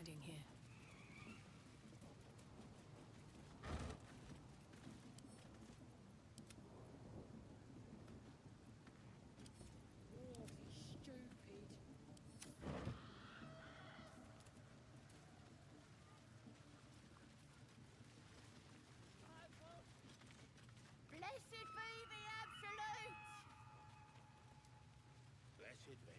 hiding here? Oh, stupid. Blessed be the Absolute! Blessed be.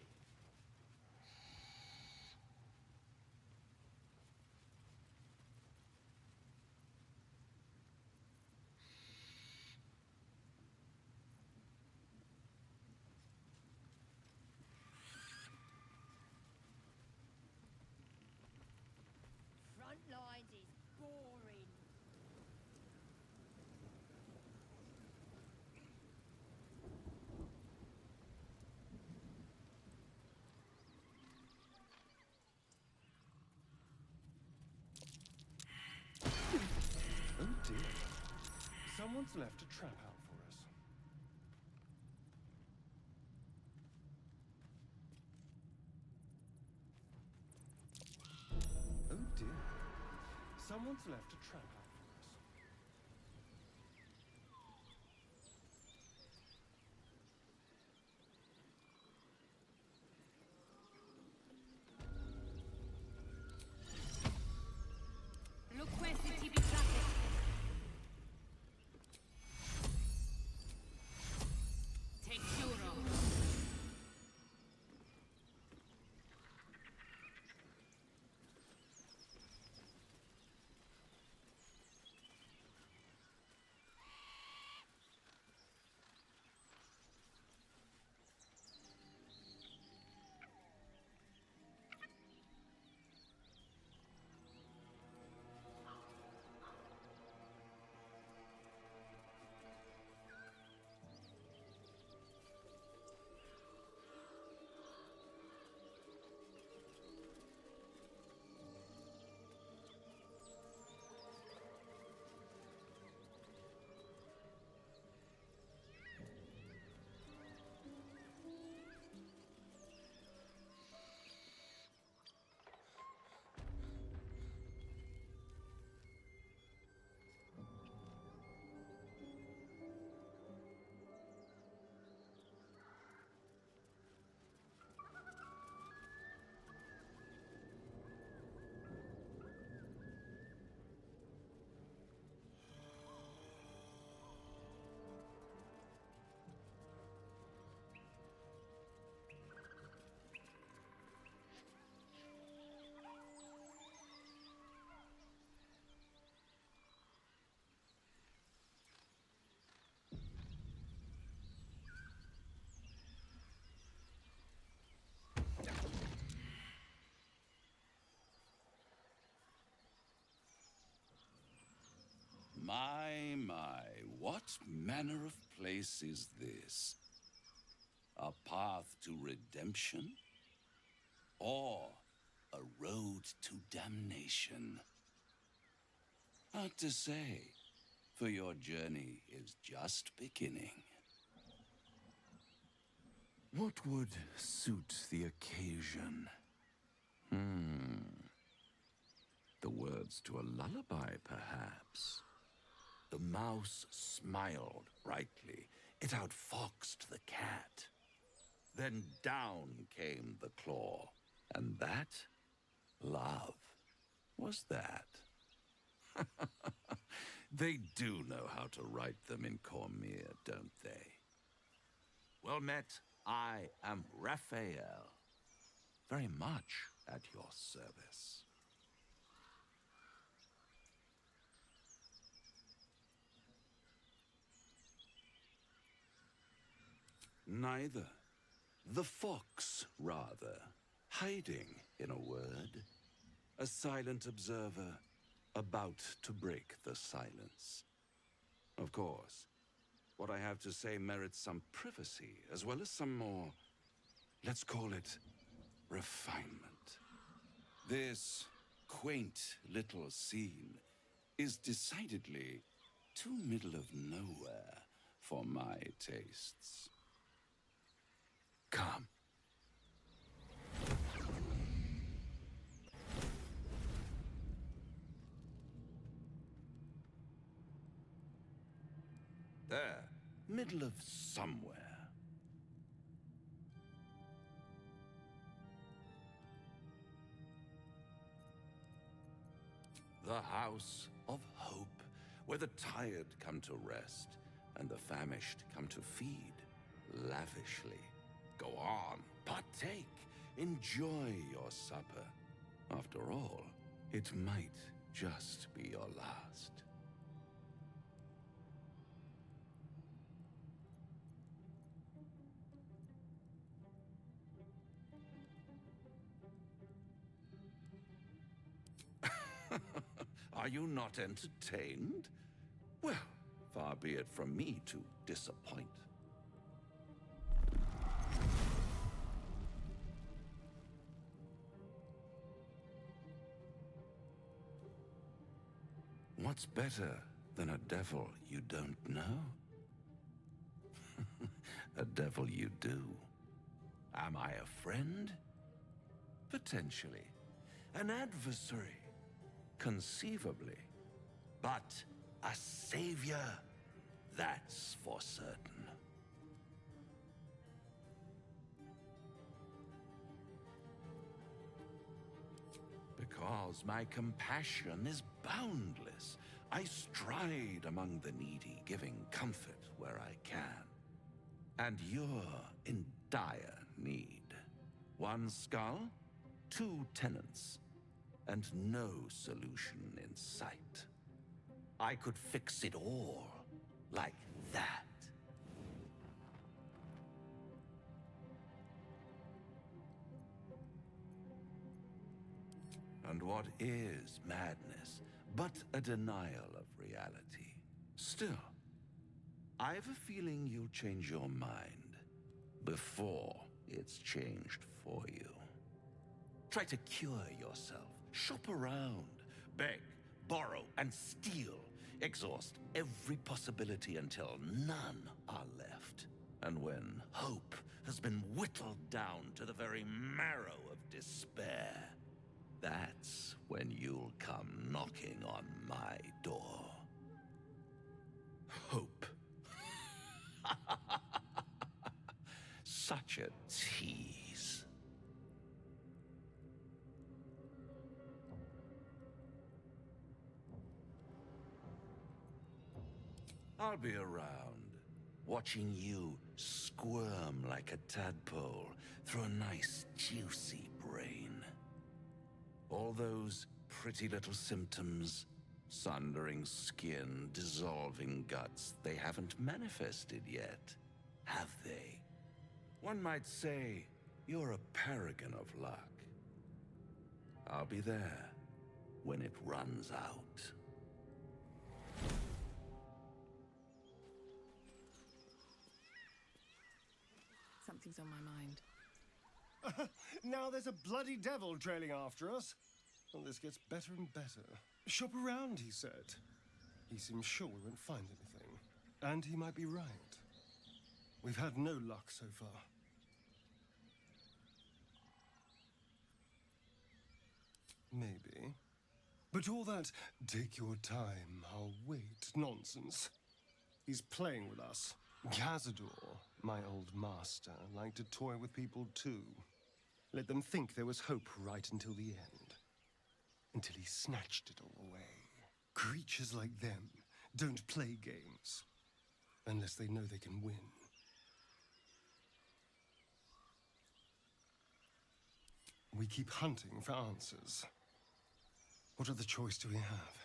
Front lines is boring. Oh dear. Someone's left a trap out for us. Oh dear. Someone's left a trap out for us. Look where city be traffic. Take Euro. My, what manner of place is this? A path to redemption? Or a road to damnation? Hard to say, for your journey is just beginning. What would suit the occasion? The words to a lullaby, perhaps. The mouse smiled brightly. It outfoxed the cat. Then down came the claw. And that, love, was that. They do know how to write them in Cormier, don't they? Well met, I am Raphael. Very much at your service. Neither. The fox, rather. Hiding, in a word. A silent observer, about to break the silence. Of course, what I have to say merits some privacy, as well as some more, let's call it, refinement. This quaint little scene is decidedly too middle of nowhere for my tastes. Come. There, middle of somewhere. The House of Hope, where the tired come to rest and the famished come to feed lavishly. Go on, partake, enjoy your supper. After all, it might just be your last. Are you not entertained? Well, far be it from me to disappoint. What's better than a devil you don't know? A devil you do. Am I a friend? Potentially. An adversary? Conceivably. But a savior? That's for certain. Because my compassion is boundless. I stride among the needy, giving comfort where I can. And you're in dire need. One skull, 2 tenants, and no solution in sight. I could fix it all, like that. And what is madness but a denial of reality? Still, I've a feeling you'll change your mind before it's changed for you. Try to cure yourself, shop around, beg, borrow, and steal. Exhaust every possibility until none are left. And when hope has been whittled down to the very marrow of despair, that's when you'll come knocking on my door. Hope. Such a tease. I'll be around, watching you squirm like a tadpole through a nice, juicy brain. All those pretty little symptoms, sundering skin, dissolving guts, they haven't manifested yet, have they? One might say you're a paragon of luck. I'll be there when it runs out. Something's on my mind. Now there's a bloody devil trailing after us. Well, this gets better and better. Shop around, he said. He seems sure we won't find anything. And he might be right. We've had no luck so far. Maybe. But all that, take your time, I'll wait, nonsense. He's playing with us. Cazador, my old master, liked to toy with people too. Let them think there was hope right until the end. Until he snatched it all away. Creatures like them don't play games. Unless they know they can win. We keep hunting for answers. What other choice do we have?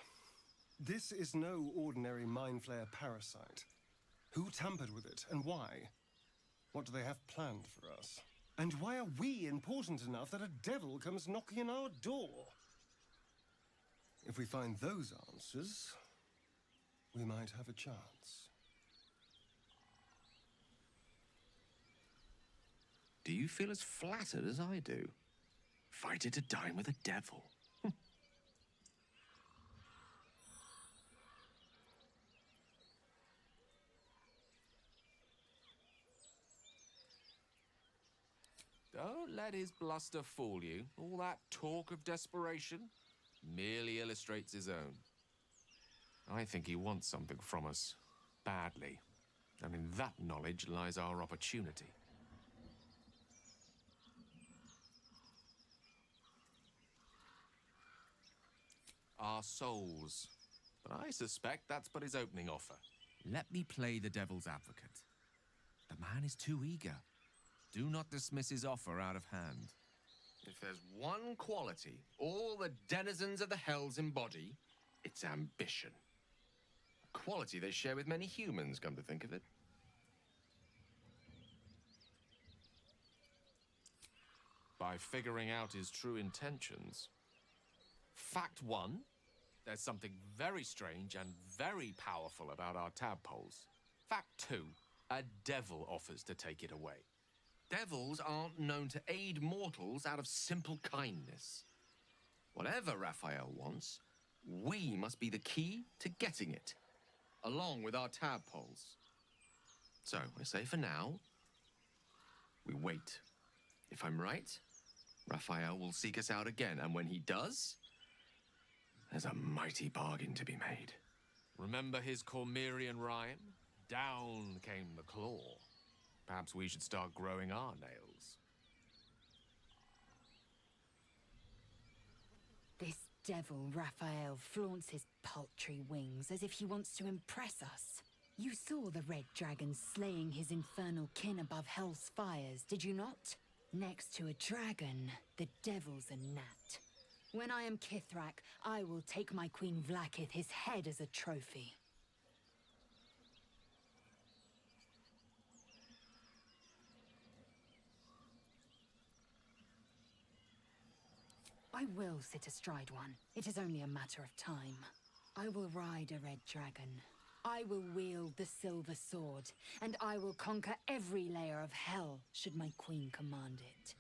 This is no ordinary mind flayer parasite. Who tampered with it, and why? What do they have planned for us? And why are we important enough that a devil comes knocking on our door? If we find those answers, we might have a chance. Do you feel as flattered as I do? Fighting to dine with a devil. Don't let his bluster fool you. All that talk of desperation merely illustrates his own. I think he wants something from us. Badly. And in that knowledge lies our opportunity. Our souls. But I suspect that's but his opening offer. Let me play the devil's advocate. The man is too eager. Do not dismiss his offer out of hand. If there's one quality all the denizens of the hells embody, it's ambition. A quality they share with many humans, come to think of it. By figuring out his true intentions. Fact one, there's something very strange and very powerful about our tadpoles. Fact two, a devil offers to take it away. Devils aren't known to aid mortals out of simple kindness. Whatever Raphael wants, we must be the key to getting it, along with our tadpoles. So, I say for now, we wait. If I'm right, Raphael will seek us out again, and when he does, there's a mighty bargain to be made. Remember his Cormyrean rhyme? Down came the claw. Perhaps we should start growing our nails. This devil, Raphael, flaunts his paltry wings as if he wants to impress us. You saw the red dragon slaying his infernal kin above hell's fires, did you not? Next to a dragon, the devil's a gnat. When I am Kithrak, I will take my Queen Vlaakith his head as a trophy. I will sit astride one. It is only a matter of time. I will ride a red dragon. I will wield the silver sword, and I will conquer every layer of hell, should my queen command it.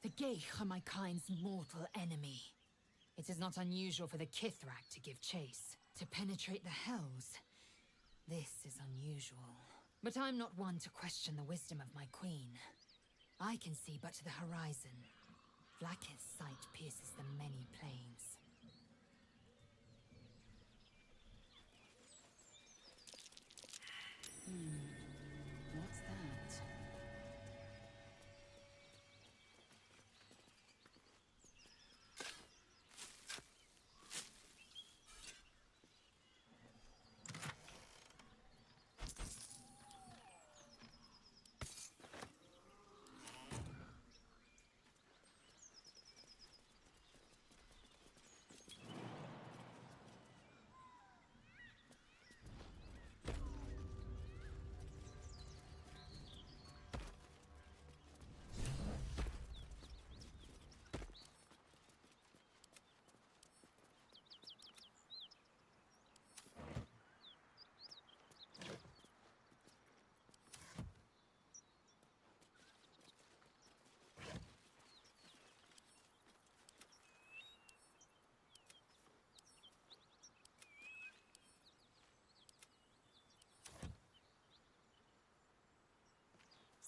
The Geich are my kind's mortal enemy. It is not unusual for the Kithrak to give chase, to penetrate the hells. This is unusual. But I'm not one to question the wisdom of my queen. I can see but to the horizon. Vlaakith's sight pierces the many plains. What's that?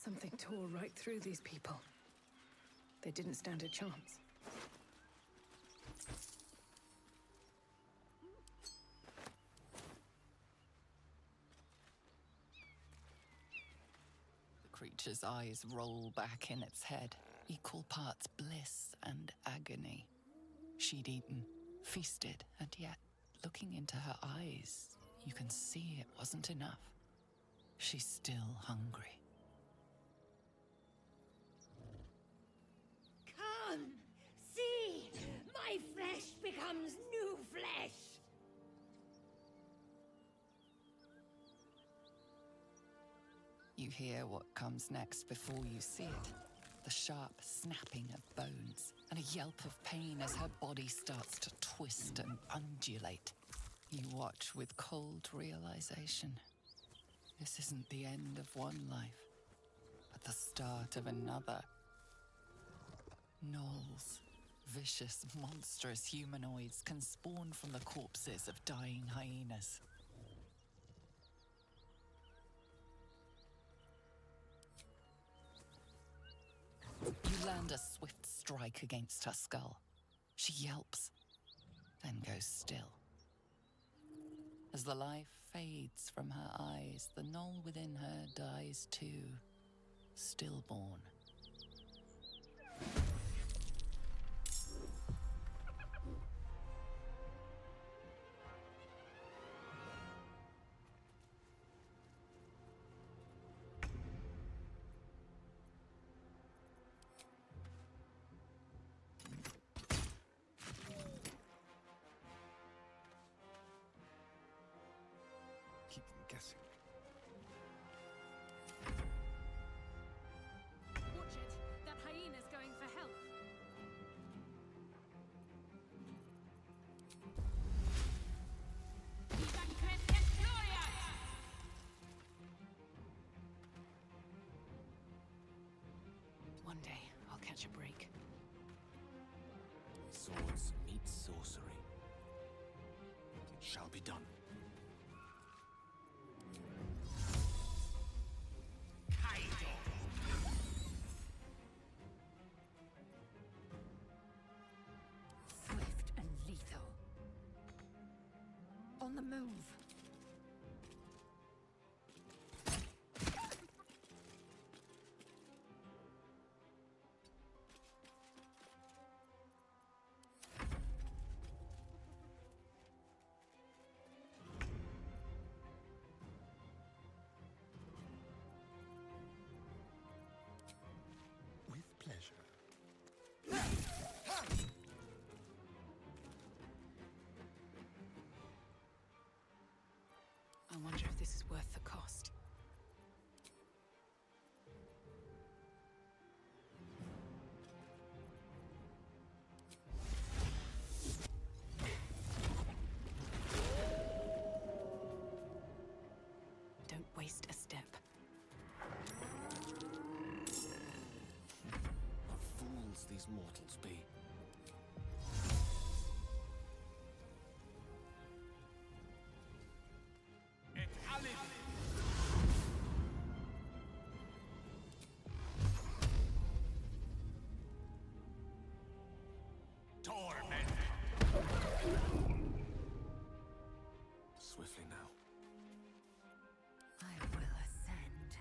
Something tore right through these people. They didn't stand a chance. The creature's eyes roll back in its head, equal parts bliss and agony. She'd eaten, feasted, and yet, looking into her eyes, you can see it wasn't enough. She's still hungry. Come, see! My flesh becomes new flesh! You hear what comes next before you see it. The sharp snapping of bones, and a yelp of pain as her body starts to twist and undulate. You watch with cold realization. This isn't the end of one life, but the start of another. Gnolls, vicious, monstrous humanoids can spawn from the corpses of dying hyenas. You land a swift strike against her skull. She yelps, then goes still. As the life fades from her eyes, the knoll within her dies too, stillborn. Keep them guessing. Watch it! That hyena's going for help! One day, I'll catch a break. Swords meet sorcery. It shall be done. Swift and lethal. On the move. With pleasure. I wonder if this is worth the cost. Don't waste a step. What fools these mortals be. Swiftly now. I will ascend.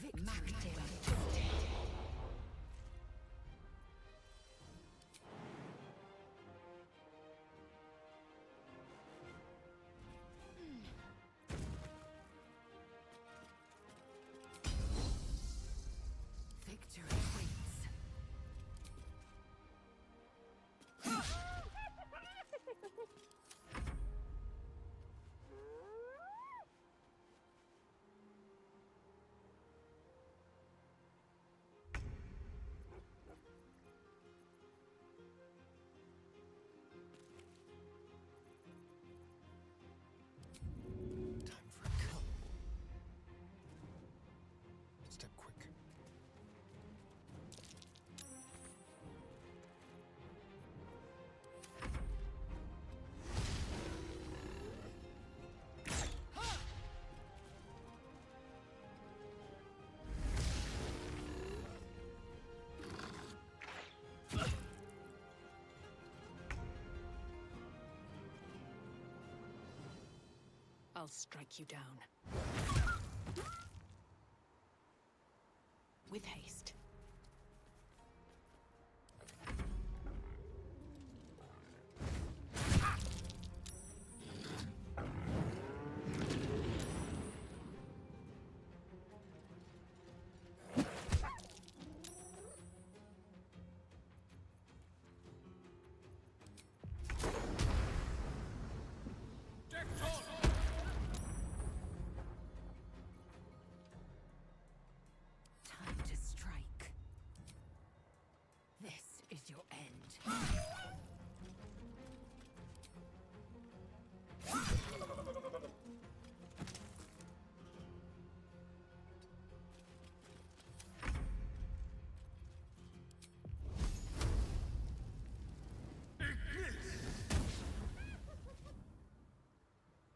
Victory. Victory waits. Time for a cup. Step quick. I'll strike you down. With haste. Time to strike. This is your end.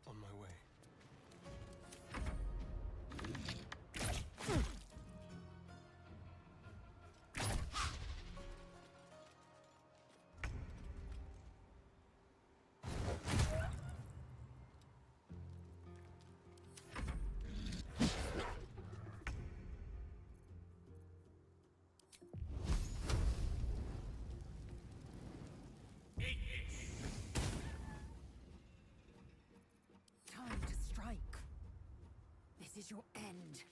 On my way. is your end.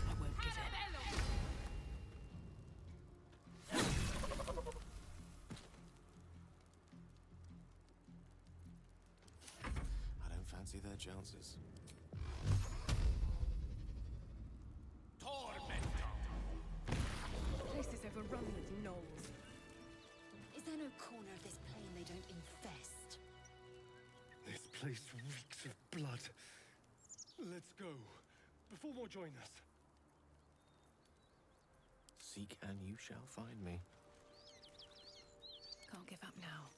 I won't give in. I don't fancy their chances. The place is overrun with gnolls. Is there no corner of this plain they don't infest? This place reeks of blood. Let's go, before more join us. Seek and you shall find me. Can't give up now.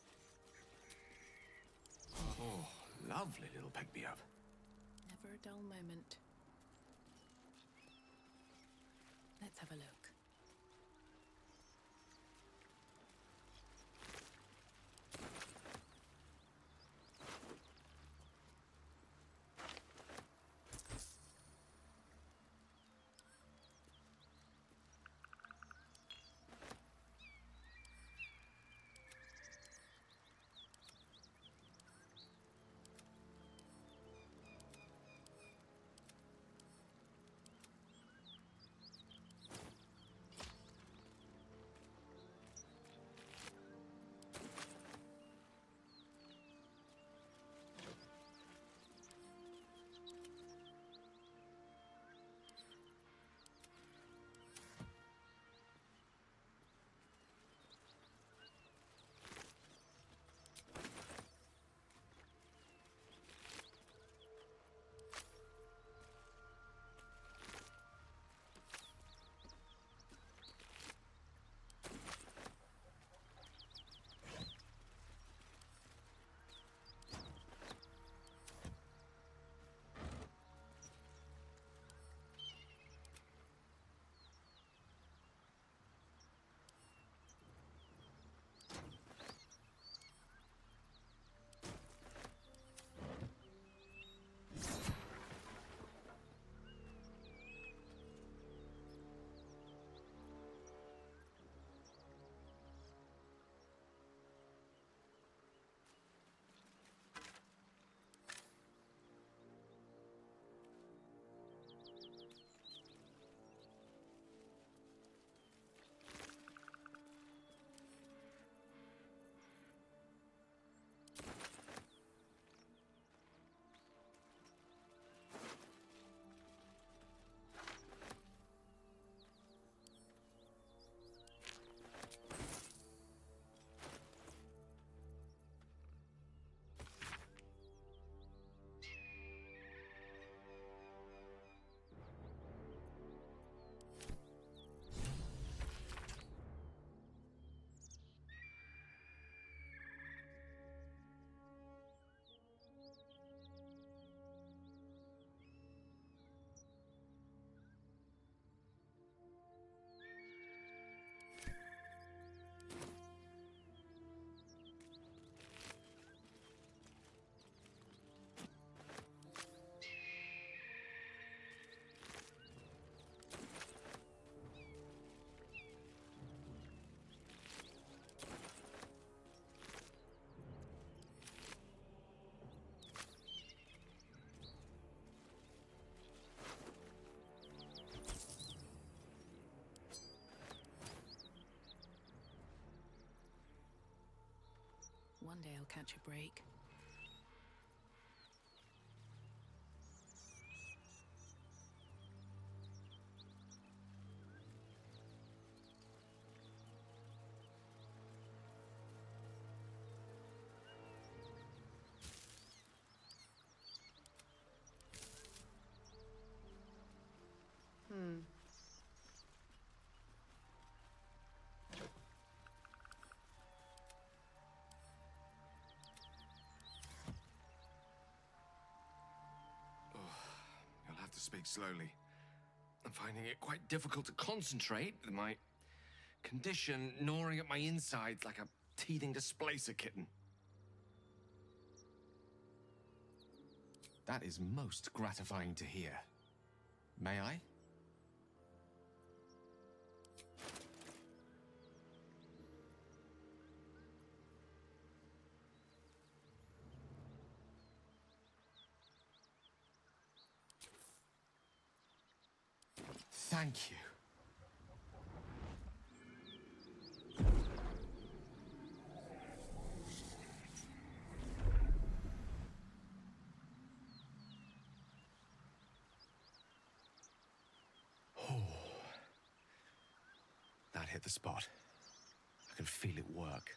Oh, lovely little pick-me-up. Never a dull moment. Let's have a look. One day I'll catch a break. You'll have to speak slowly. I'm finding it quite difficult to concentrate with my condition gnawing at my insides like a teething displacer kitten. That is most gratifying to hear. May I? Thank you. That hit the spot. I can feel it work.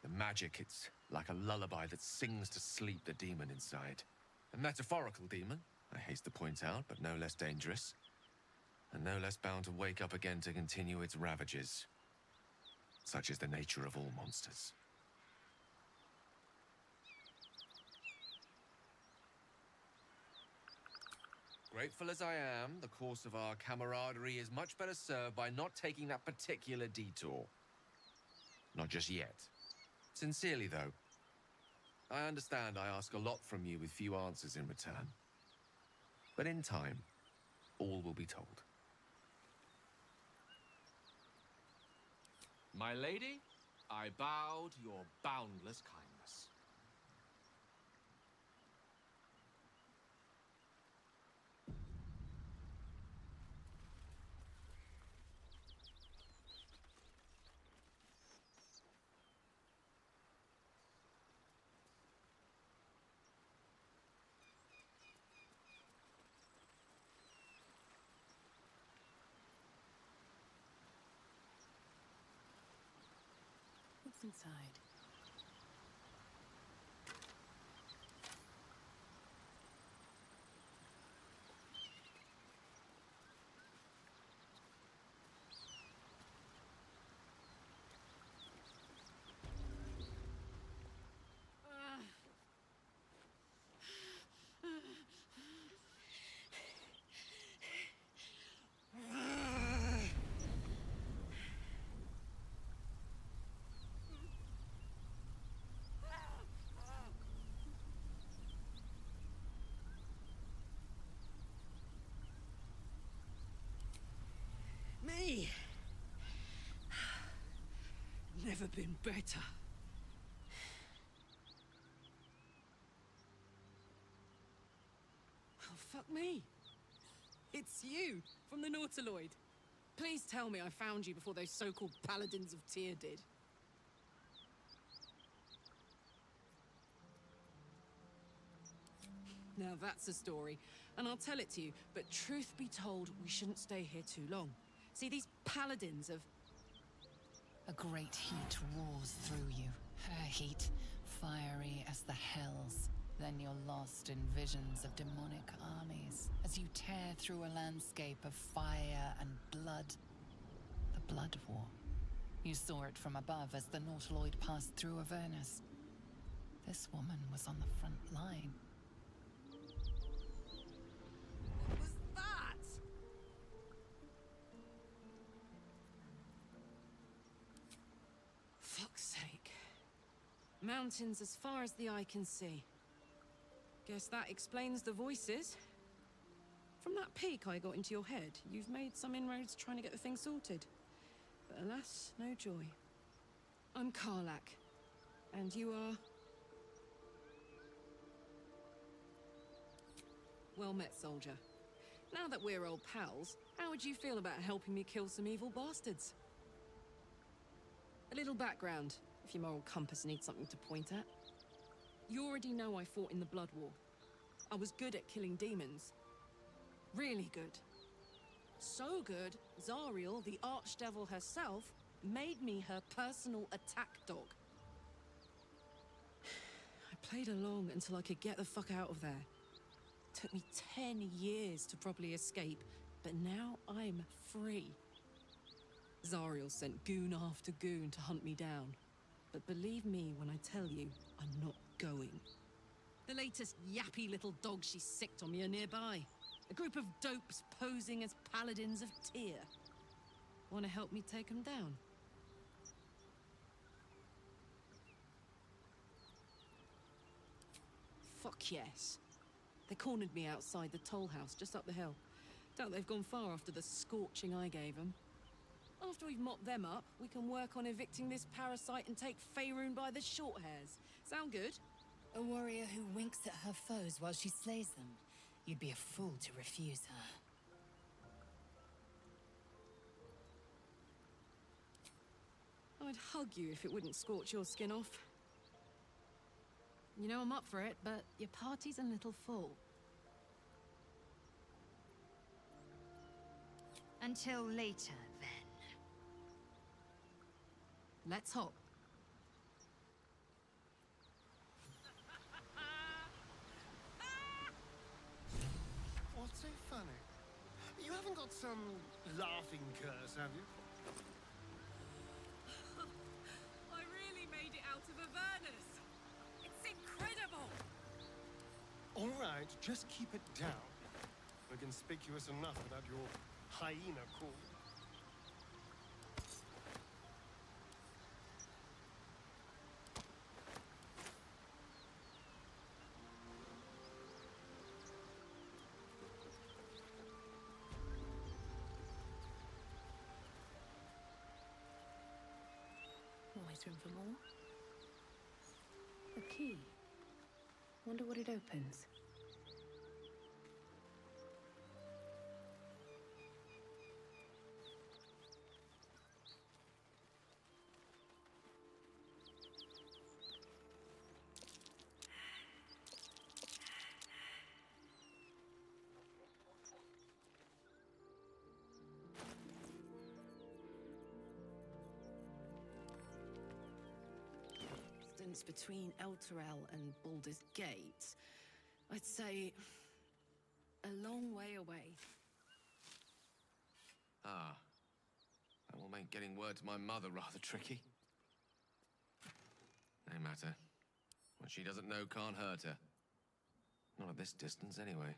The magic, it's like a lullaby that sings to sleep the demon inside. A metaphorical demon, I haste to point out, but no less dangerous. And no less bound to wake up again to continue its ravages. Such is the nature of all monsters. Grateful as I am, the course of our camaraderie is much better served by not taking that particular detour. Not just yet. Sincerely, though. I understand I ask a lot from you with few answers in return. But in time, all will be told. My lady, I bow to your boundless kindness. What's inside? Me? Never been better. Oh, fuck me. It's you, from the Nautiloid. Please tell me I found you before those so-called Paladins of Tyr did. Now that's a story, and I'll tell it to you, but truth be told, we shouldn't stay here too long. See, these Paladins of... A great heat roars through you. Her heat, fiery as the hells. Then you're lost in visions of demonic armies as you tear through a landscape of fire and blood. The Blood War. You saw it from above as the Nautiloid passed through Avernus. This woman was on the front line. What was that? Fuck's sake. Mountains as far as the eye can see. Guess that explains the voices. From that peek I got into your head, you've made some inroads trying to get the thing sorted. But alas, no joy. I'm Karlach. And you are... Well met, soldier. Now that we're old pals, how would you feel about helping me kill some evil bastards? A little background, if your moral compass needs something to point at. You already know I fought in the Blood War. I was good at killing demons. Really good. So good, Zariel, the Archdevil herself, made me her personal attack dog. I played along until I could get the fuck out of there. Took me 10 years to properly escape, but now I'm free. Zariel sent goon after goon to hunt me down. But believe me when I tell you, I'm not going. The latest yappy little dogs she sicked on me are nearby. A group of dopes posing as paladins of Tyr. Want to help me take them down? Fuck yes. They cornered me outside the toll house just up the hill. Doubt they've gone far after the scorching I gave them. After we've mopped them up, we can work on evicting this parasite and take Faerun by the short hairs. Sound good? A warrior who winks at her foes while she slays them. You'd be a fool to refuse her. I'd hug you if it wouldn't scorch your skin off. You know I'm up for it, but your party's a little full. Until later, then. Let's hop. What's so funny? You haven't got some laughing curse, have you? I really made it out of Avernus. It's incredible. All right, just keep it down. We're conspicuous enough without your hyena call. Always room for more. A key. Wonder what it opens. Between Elturel and Baldur's Gate, I'd say a long way away. Ah, that will make getting word to my mother rather tricky. No matter. What she doesn't know can't hurt her. Not at this distance, anyway.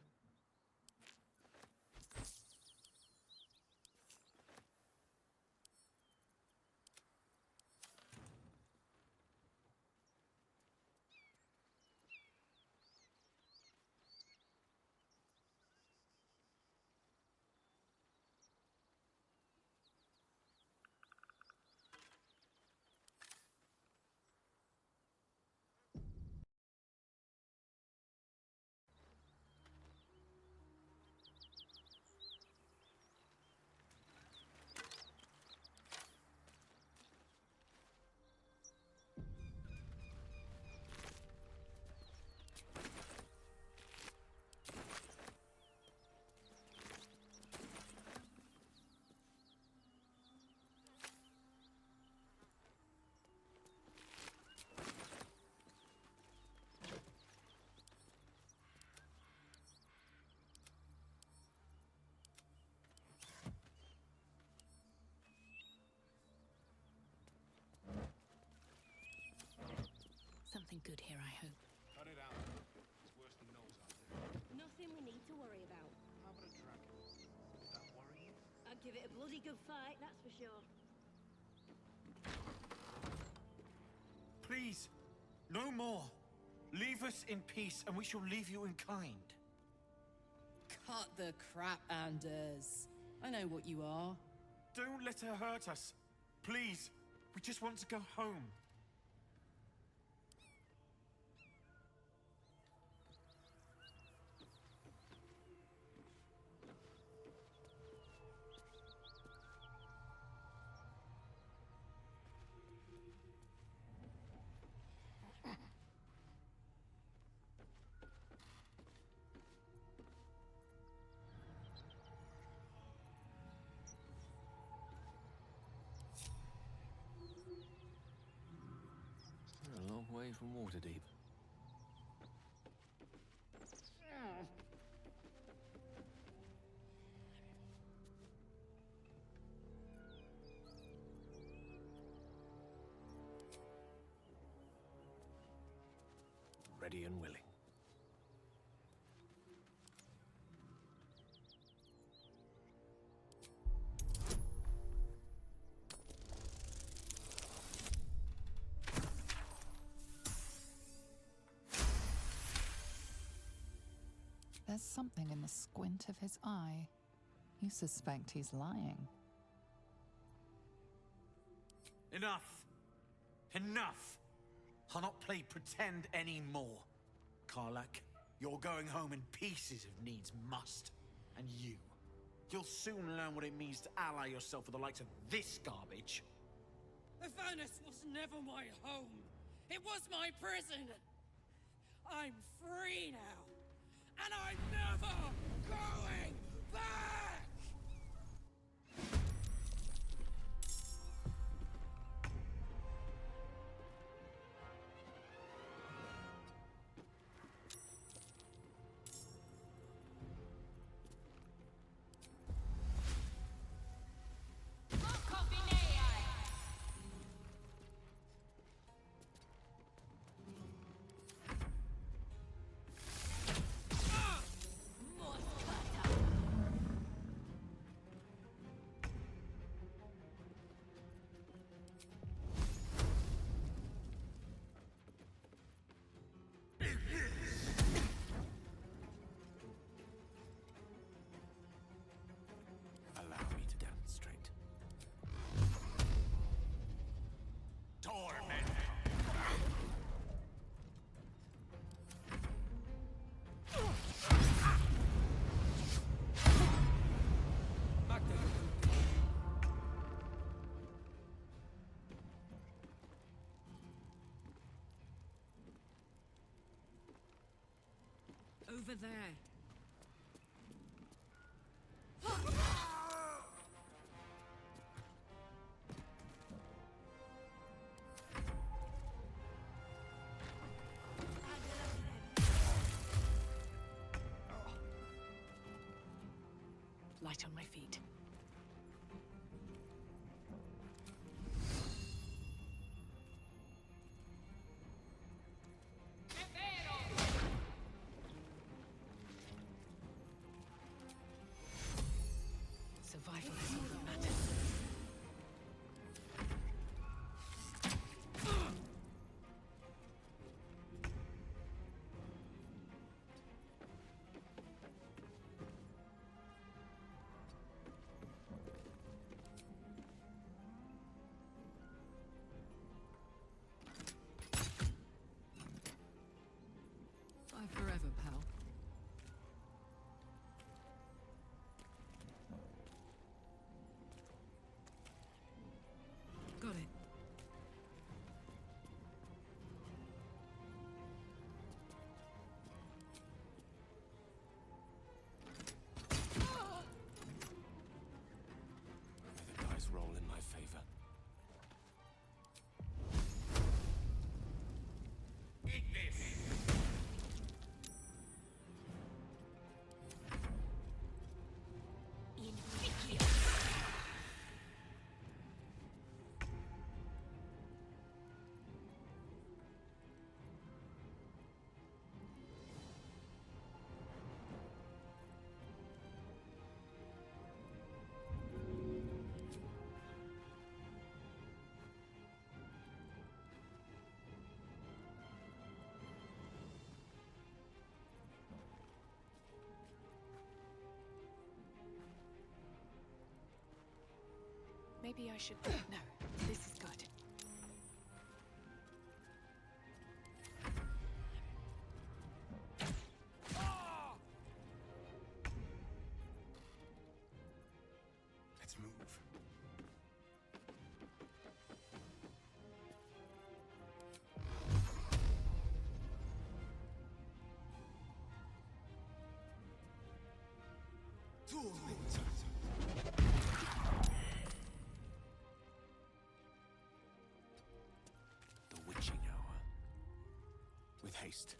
Something good here, I hope. Cut it out. It's worse than Knowles out there. Nothing we need to worry about. How about a dragon? Would that worry you? I'd give it a bloody good fight, that's for sure. Please, no more. Leave us in peace, and we shall leave you in kind. Cut the crap, Anders. I know what you are. Don't let her hurt us. Please, we just want to go home. A long way from Waterdeep. Ready and willing. There's something in the squint of his eye. You suspect he's lying. Enough! Enough! I'll not play pretend anymore. Karlach, you're going home in pieces if needs must. And you'll soon learn what it means to ally yourself with the likes of this garbage. Avernus was never my home. It was my prison. I'm free now. And I'm never going back! Allow me to demonstrate. Torment! Over there. Light on my feet. Survival is all that matters. Bye forever, pal. Got it. May the dice roll in my favor. Eat this! Maybe I should... No, this is good. Let's move. The witching hour. With haste.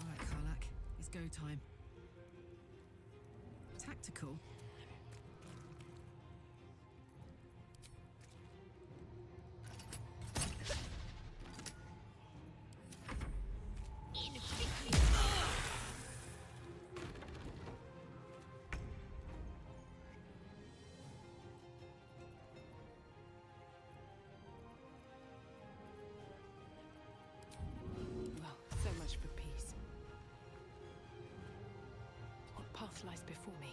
All right, Karlach. It's go time. Tactical. lies before me.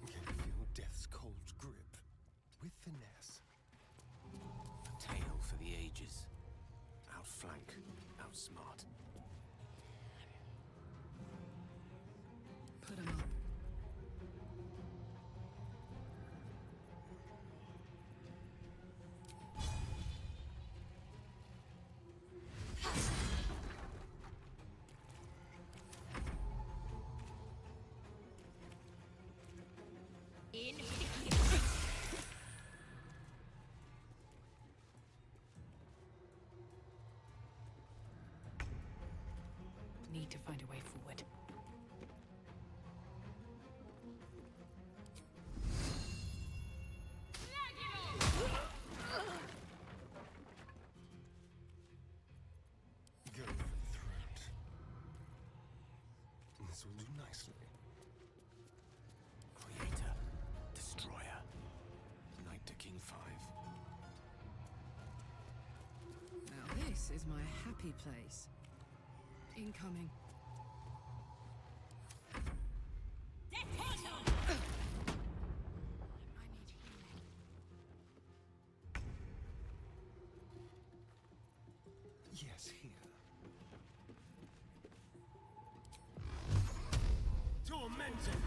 Can you feel death's cold grip? With finesse. A tale for the ages. Outflank, outsmart. Put 'em up. Need to find a way forward. Go for the throat. This will do nicely. Creator, destroyer. Knight to King 5. Now this is my happy place. Incoming. Yes, here. Tormented!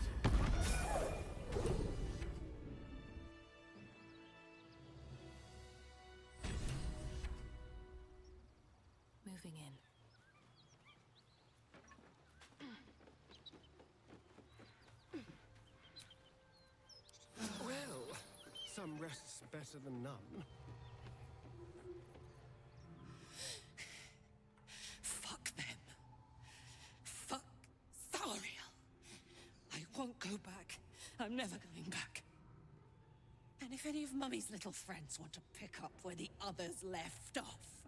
Moving in. Well, some rest's better than none. Fuck them. Fuck Thariel. I won't go back. I'm never going back. And if any of Mummy's little friends want to pick up where the others left off,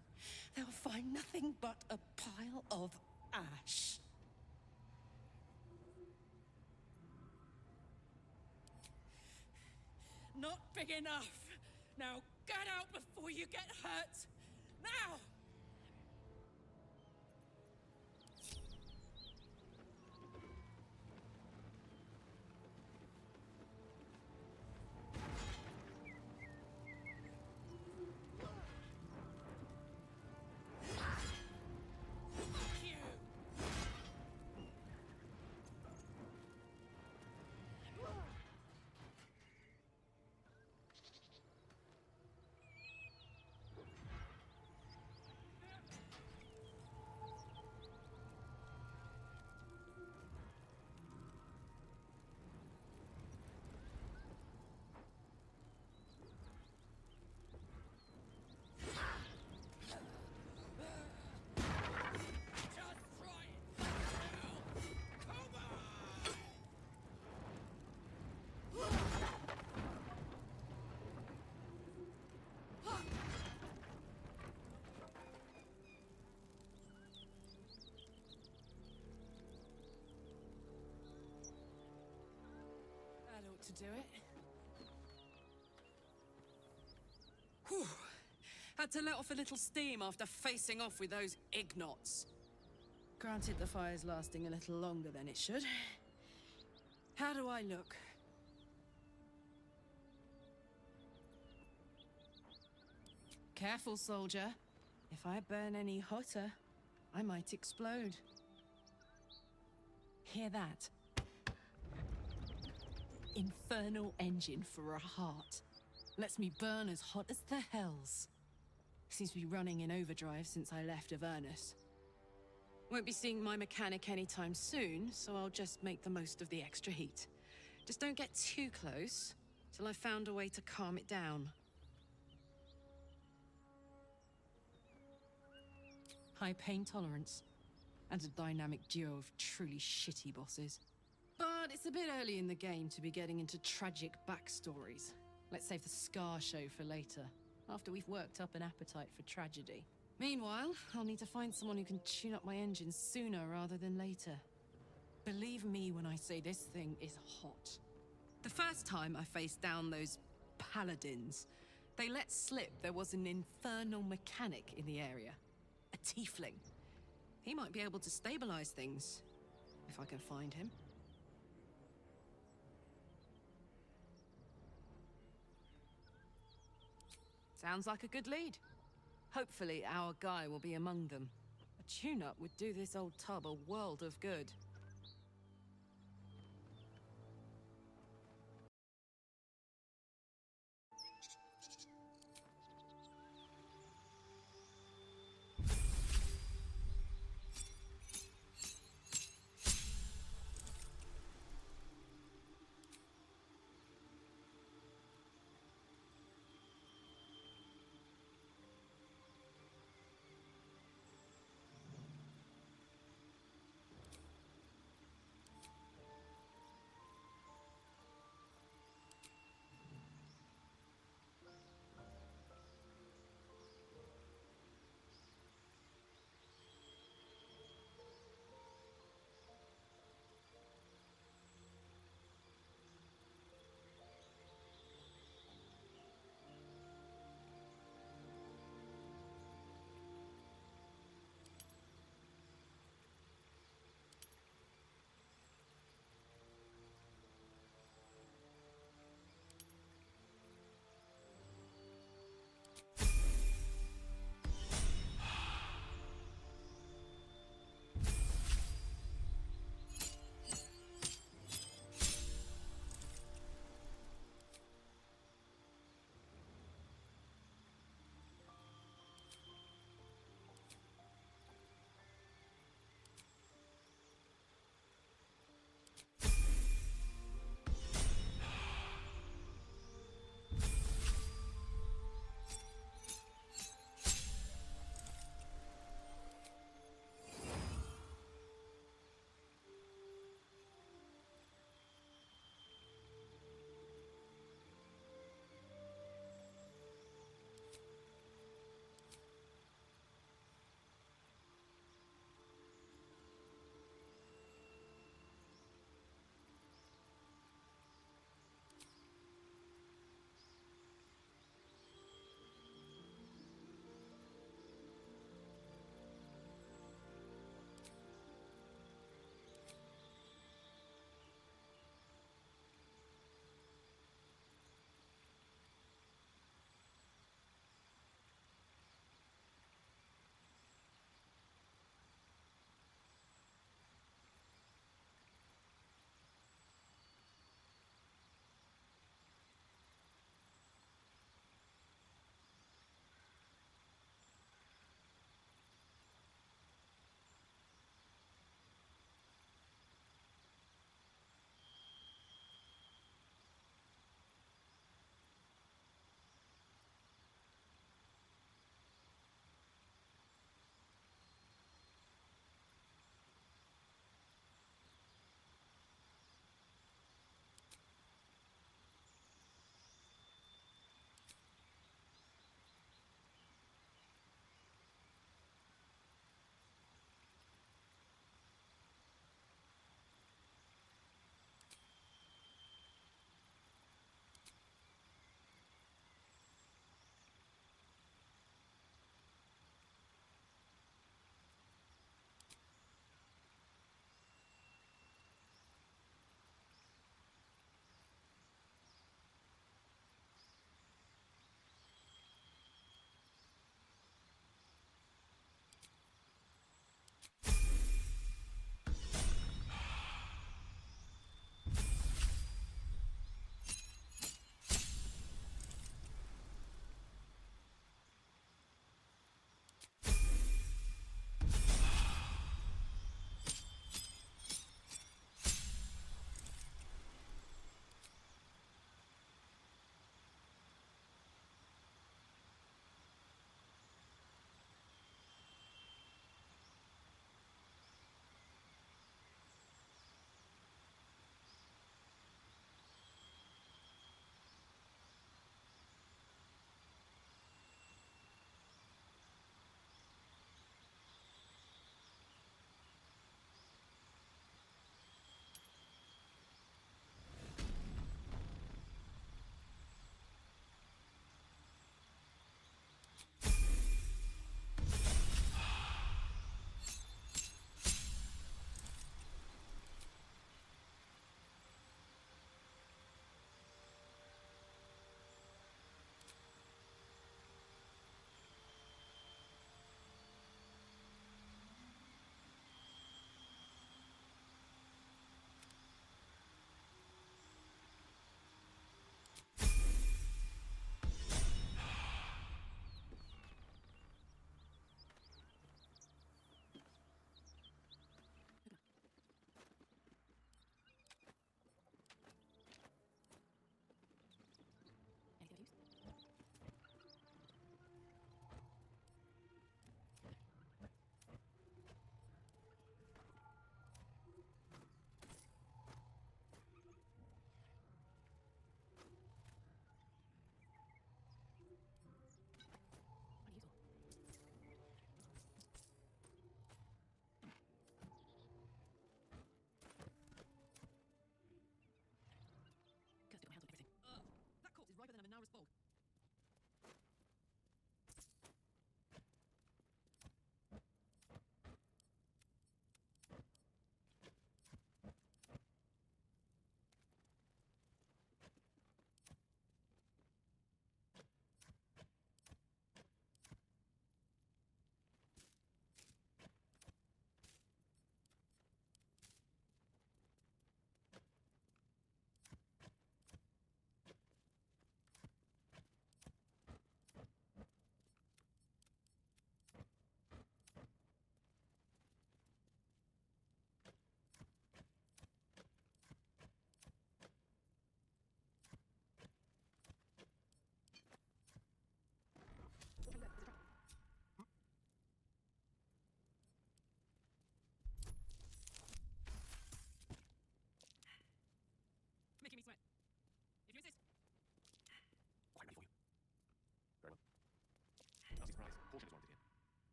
they'll find nothing but a pile of ash. Not big enough. Now get out before you get hurt. Now! To do it. Whew. Had to let off a little steam after facing off with those ignots. Granted, the fire's lasting a little longer than it should. How do I look? Careful, soldier. If I burn any hotter, I might explode. Hear that? Infernal engine for a heart. Lets me burn as hot as the hells. Seems to be running in overdrive since I left Avernus. Won't be seeing my mechanic anytime soon, so I'll just make the most of the extra heat. Just don't get too close, till I've found a way to calm it down. High pain tolerance, and a dynamic duo of truly shitty bosses. But it's a bit early in the game to be getting into tragic backstories. Let's save the Scar show for later, after we've worked up an appetite for tragedy. Meanwhile, I'll need to find someone who can tune up my engine sooner rather than later. Believe me when I say this thing is hot. The first time I faced down those paladins, they let slip there was an infernal mechanic in the area. A tiefling. He might be able to stabilize things, if I can find him. Sounds like a good lead. Hopefully our guy will be among them. A tune-up would do this old tub a world of good.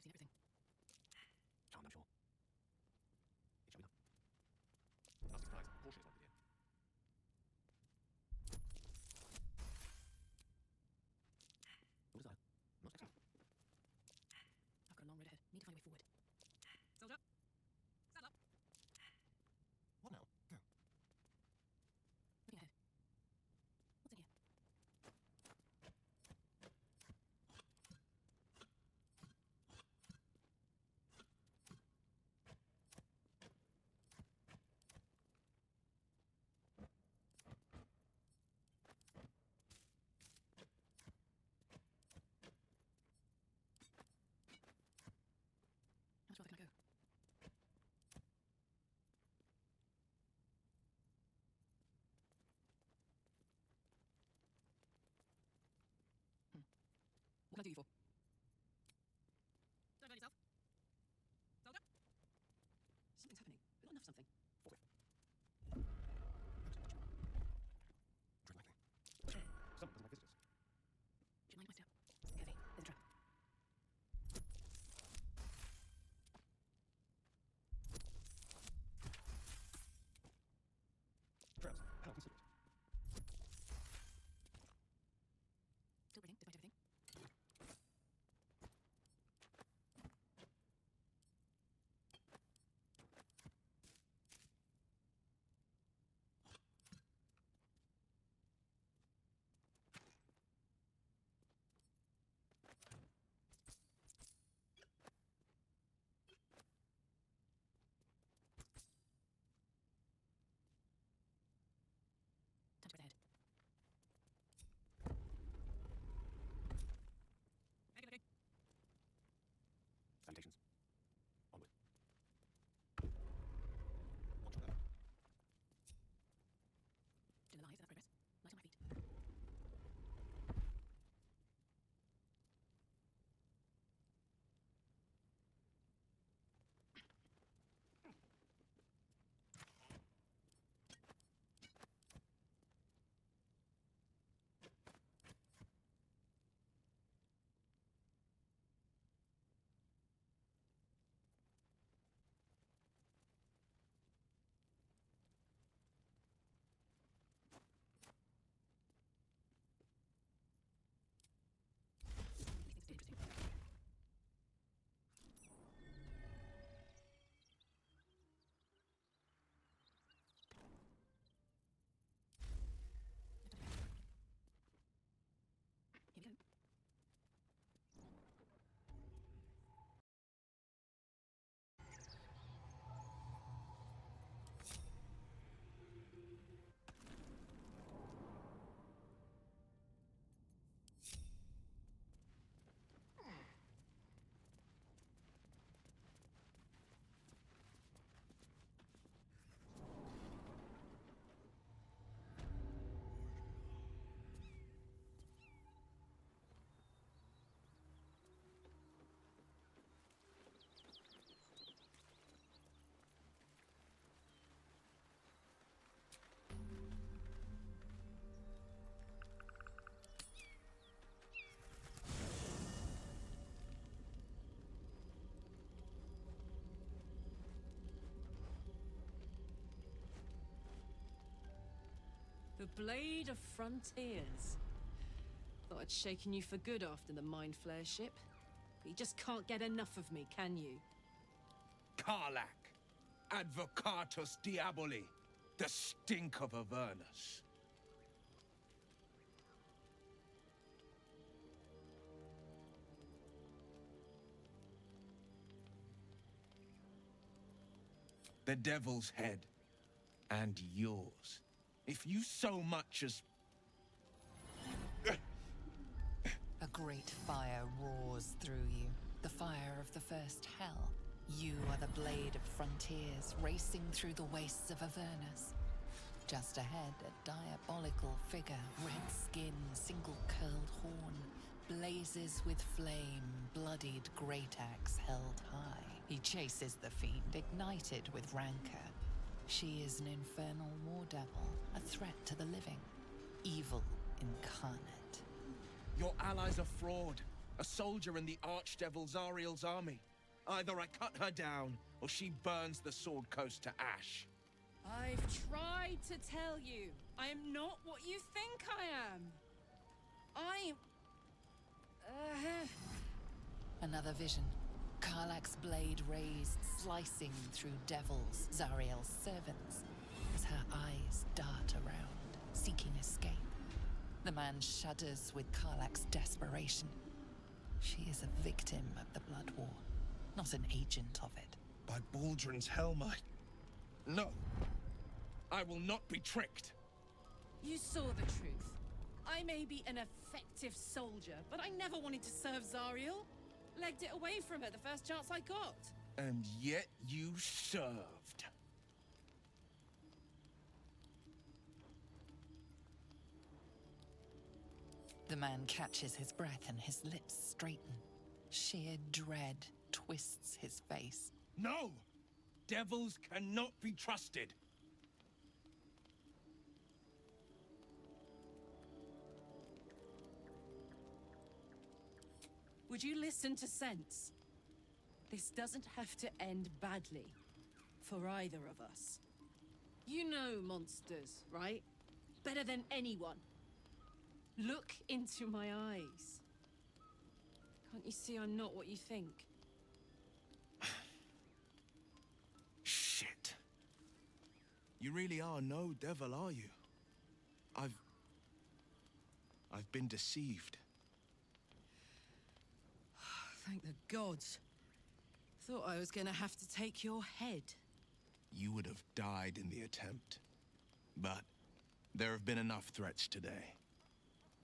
seen everything. Charmed, I'm sure. It shall be done. Nasty surprise. Caution is wanted here. Your desire. Most excellent. I've got a long road ahead. Need to find a way forward. Soldier, stand up. What now? Go. Looking ahead. What's in here? How much further can I go? What can I do you for? Don't burn yourself. Soldier. Something's happening, but not enough something. Tread lightly. Some doesn't like visitors. Should mind my step. It's heavy. There's a trap. Traps. How considerate. Still breathing, despite everything. Time to press ahead. Make it looking. Salutations. Onward. Watch your left. Still alive, that's progress. Light on my feet. These things are interesting. Here we go. The Blade of Frontiers. Thought I'd shaken you for good after the Mind Flare ship. But you just can't get enough of me, can you? Karlach, Advocatus Diaboli, the stink of Avernus. The devil's head, and yours. If you so much as... A great fire roars through you, the fire of the first hell. You are the Blade of Frontiers, racing through the wastes of Avernus. Just ahead, a diabolical figure, red skin, single-curled horn, blazes with flame, bloodied great axe held high. He chases the fiend, ignited with rancor. She is an infernal war devil, a threat to the living. Evil incarnate. Your allies are fraud. A soldier in the Archdevil Zariel's army. Either I cut her down, or she burns the Sword Coast to ash. I've tried to tell you. I am not what you think I am. I'm... Another vision. Karlach's blade raised, slicing through devils, Zariel's servants, as her eyes dart around, seeking escape. The man shudders with Karlach's desperation. She is a victim of the Blood War, not an agent of it. By Baldrin's helm, No. I will not be tricked. You saw the truth. I may be an effective soldier, but I never wanted to serve Zariel. Legged it away from her the first chance I got. And yet you served. The man catches his breath and his lips straighten. Sheer dread twists his face. No! Devils cannot be trusted. Would you listen to sense? This doesn't have to end badly. For either of us. You know monsters, right? Better than anyone. Look into my eyes. Can't you see I'm not what you think? Shit. You really are no devil, are you? I've been deceived. Thank the gods. Thought I was gonna have to take your head. You would have died in the attempt. But there have been enough threats today.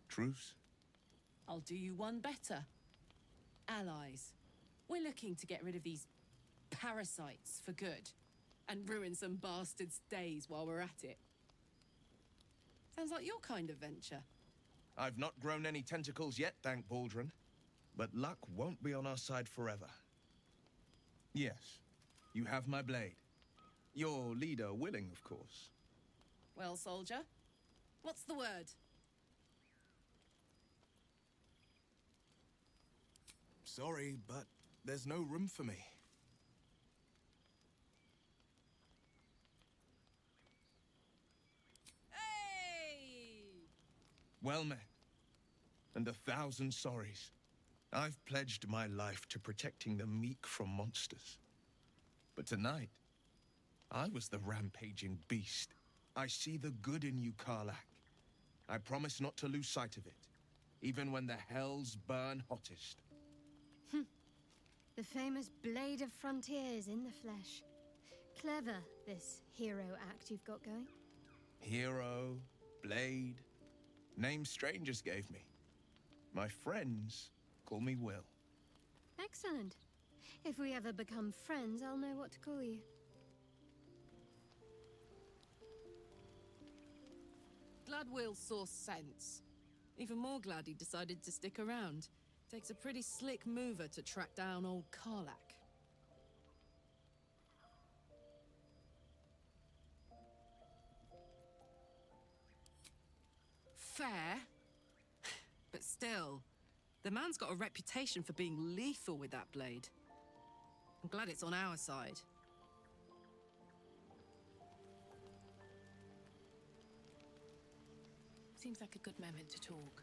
Truce? I'll do you one better. Allies. We're looking to get rid of these parasites for good. And ruin some bastards' days while we're at it. Sounds like your kind of venture. I've not grown any tentacles yet, thank Baldrin. But luck won't be on our side forever. Yes, you have my blade. Your leader willing, of course. Well, soldier, what's the word? Sorry, but there's no room for me. Hey! Well met. And 1,000 sorries. I've pledged my life to protecting the meek from monsters. But tonight, I was the rampaging beast. I see the good in you, Karlach. I promise not to lose sight of it, even when the hells burn hottest. The famous Blade of Frontiers in the flesh. Clever, this hero act you've got going. Hero, blade, names strangers gave me. My friends call me Will. Excellent. If we ever become friends, I'll know what to call you. Glad Will saw sense. Even more glad he decided to stick around. Takes a pretty slick mover to track down old Karlach. Fair. But still, the man's got a reputation for being lethal with that blade. I'm glad it's on our side. Seems like a good moment to talk.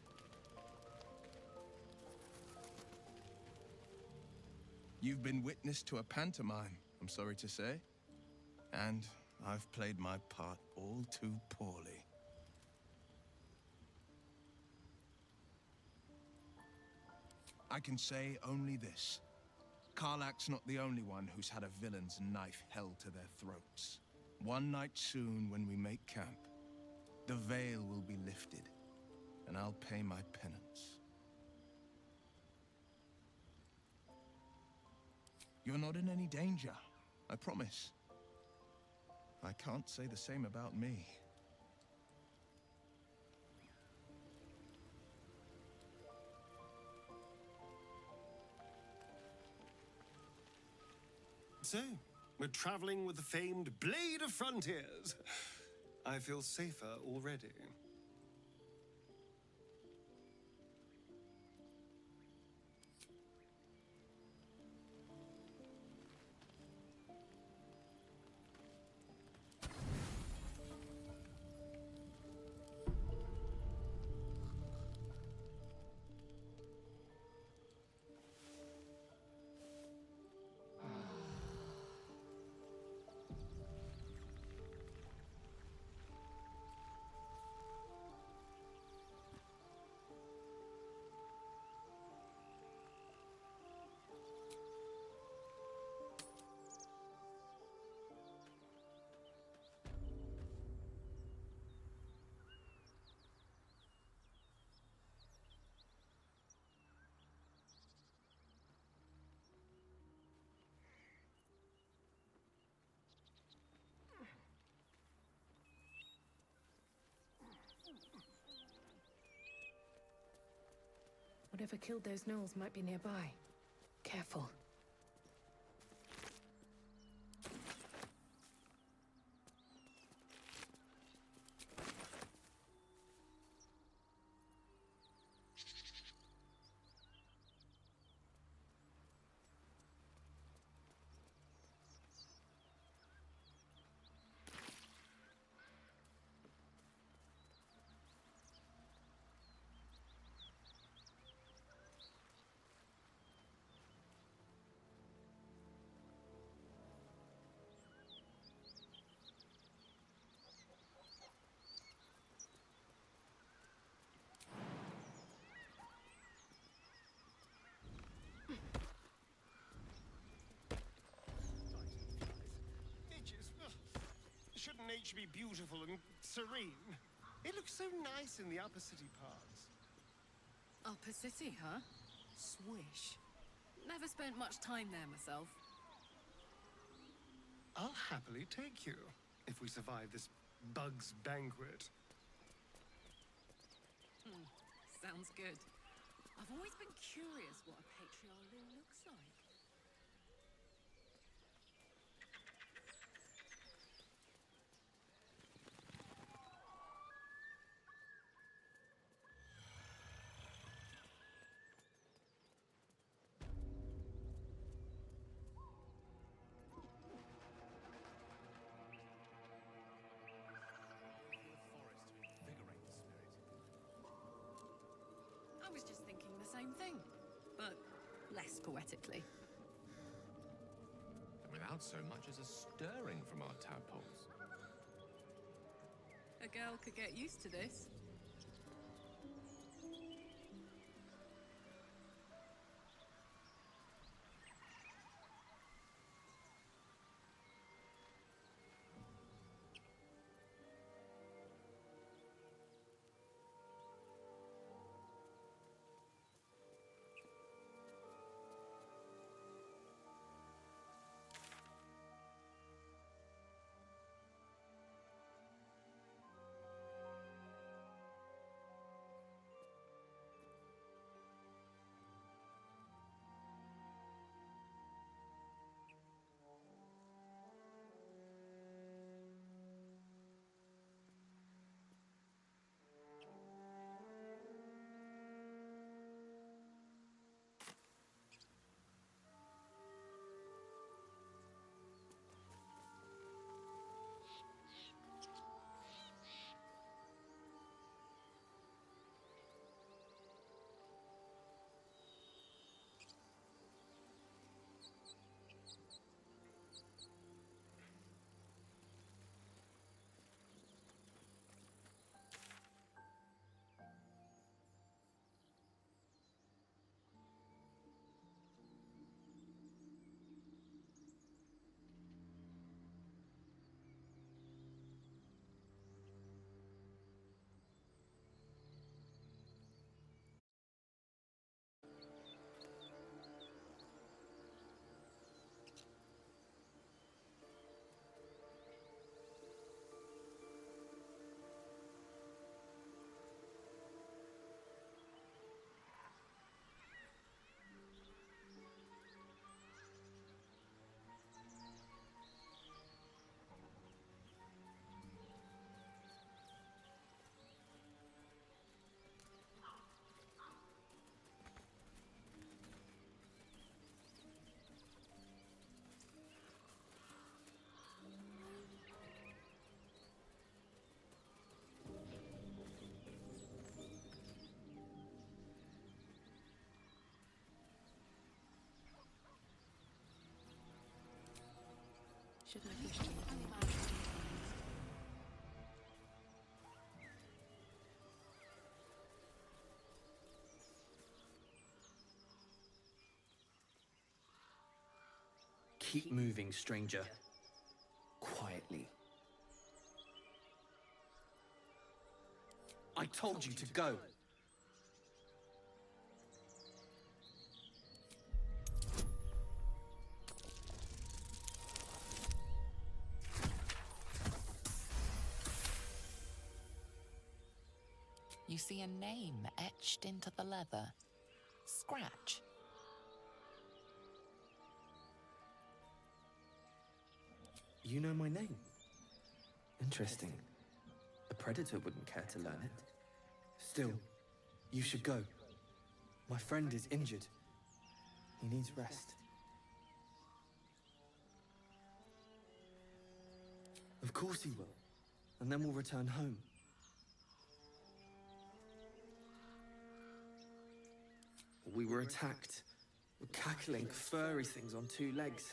You've been witness to a pantomime, I'm sorry to say. And I've played my part all too poorly. I can say only this. Karlach's not the only one who's had a villain's knife held to their throats. One night soon, when we make camp, the veil will be lifted, and I'll pay my penance. You're not in any danger, I promise. I can't say the same about me. So, we're traveling with the famed Blade of Frontiers. I feel safer already. Whatever killed those gnolls might be nearby. Careful. Shouldn't nature be beautiful and serene? It looks so nice in the upper city parts. Upper City, huh? Swish. Never spent much time there myself. I'll happily take you, if we survive this bug's banquet. Sounds good. I've always been curious what a patriarch looks like. I was just thinking the same thing, but less poetically. And without so much as a stirring from our tadpoles. A girl could get used to this. Shouldn't have wished you. Keep moving, stranger. Quietly. I told you to go. You see a name etched into the leather. scratch. You know my name? Interesting. A predator wouldn't care to learn it. Still, you should go. My friend is injured. He needs rest. Of course he will. And then we'll return home. We were attacked. Cackling, furry things on two legs.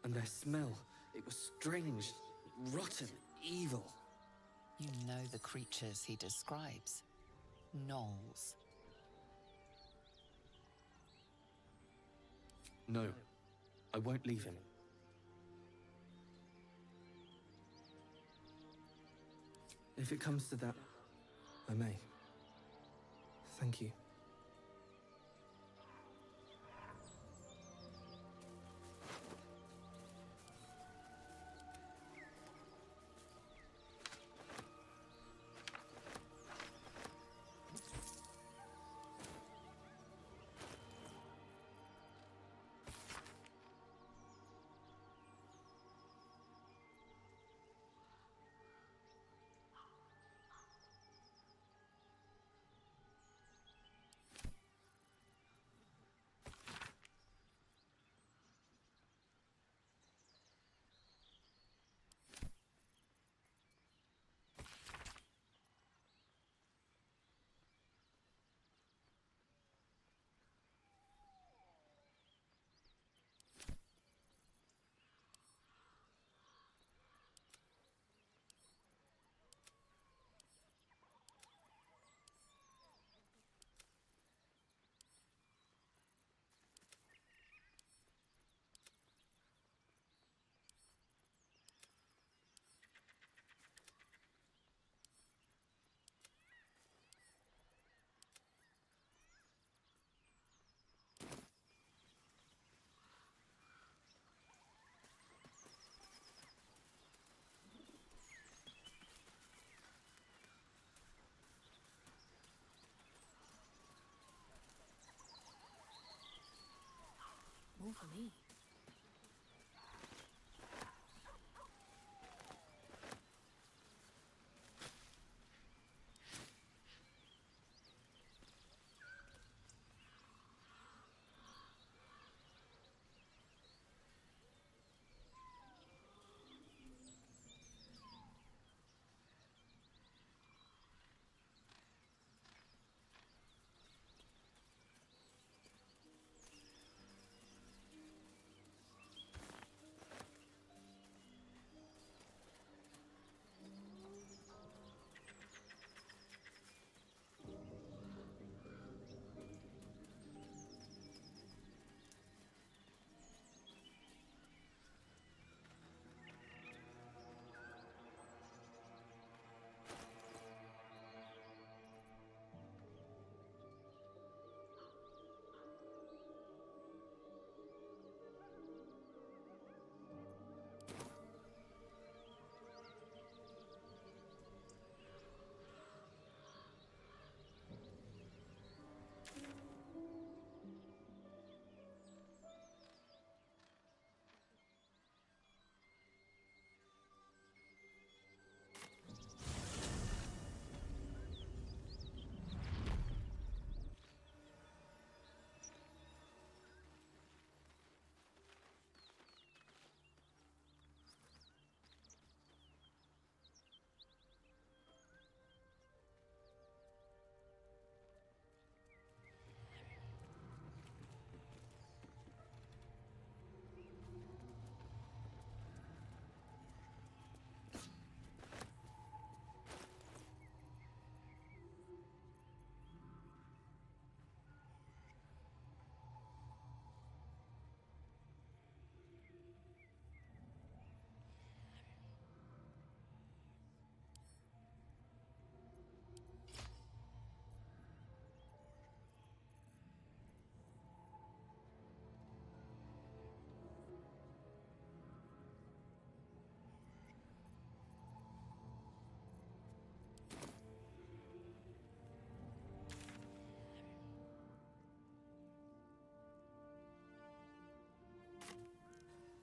And their smell, it was strange, rotten, evil. You know the creatures he describes. Gnolls. No, I won't leave him. If it comes to that, I may. Thank you. More for me.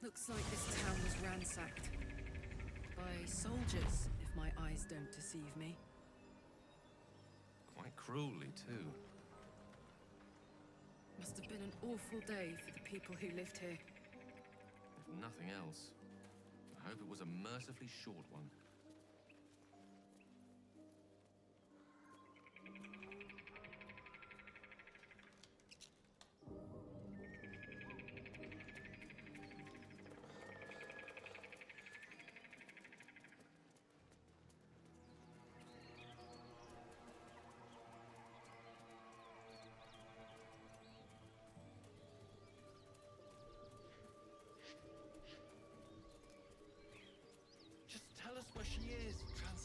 Looks like this town was ransacked. By soldiers, if my eyes don't deceive me. Quite cruelly, too. Must have been an awful day for the people who lived here. If nothing else, I hope it was a mercifully short one. Tell us where she is.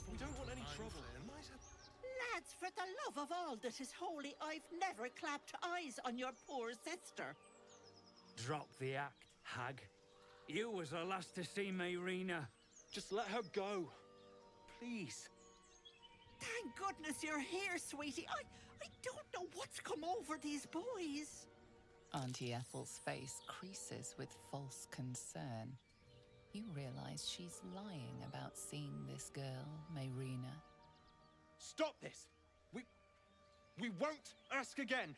We don't want any trouble. Lads, for the love of all that is holy, I've never clapped eyes on your poor sister. Drop the act, hag. You was the last to see Mayrina. Just let her go. Please. Thank goodness you're here, sweetie. I don't know what's come over these boys. Auntie Ethel's face creases with false concern. You realize she's lying about seeing this girl, Mayrina. Stop this! We won't ask again!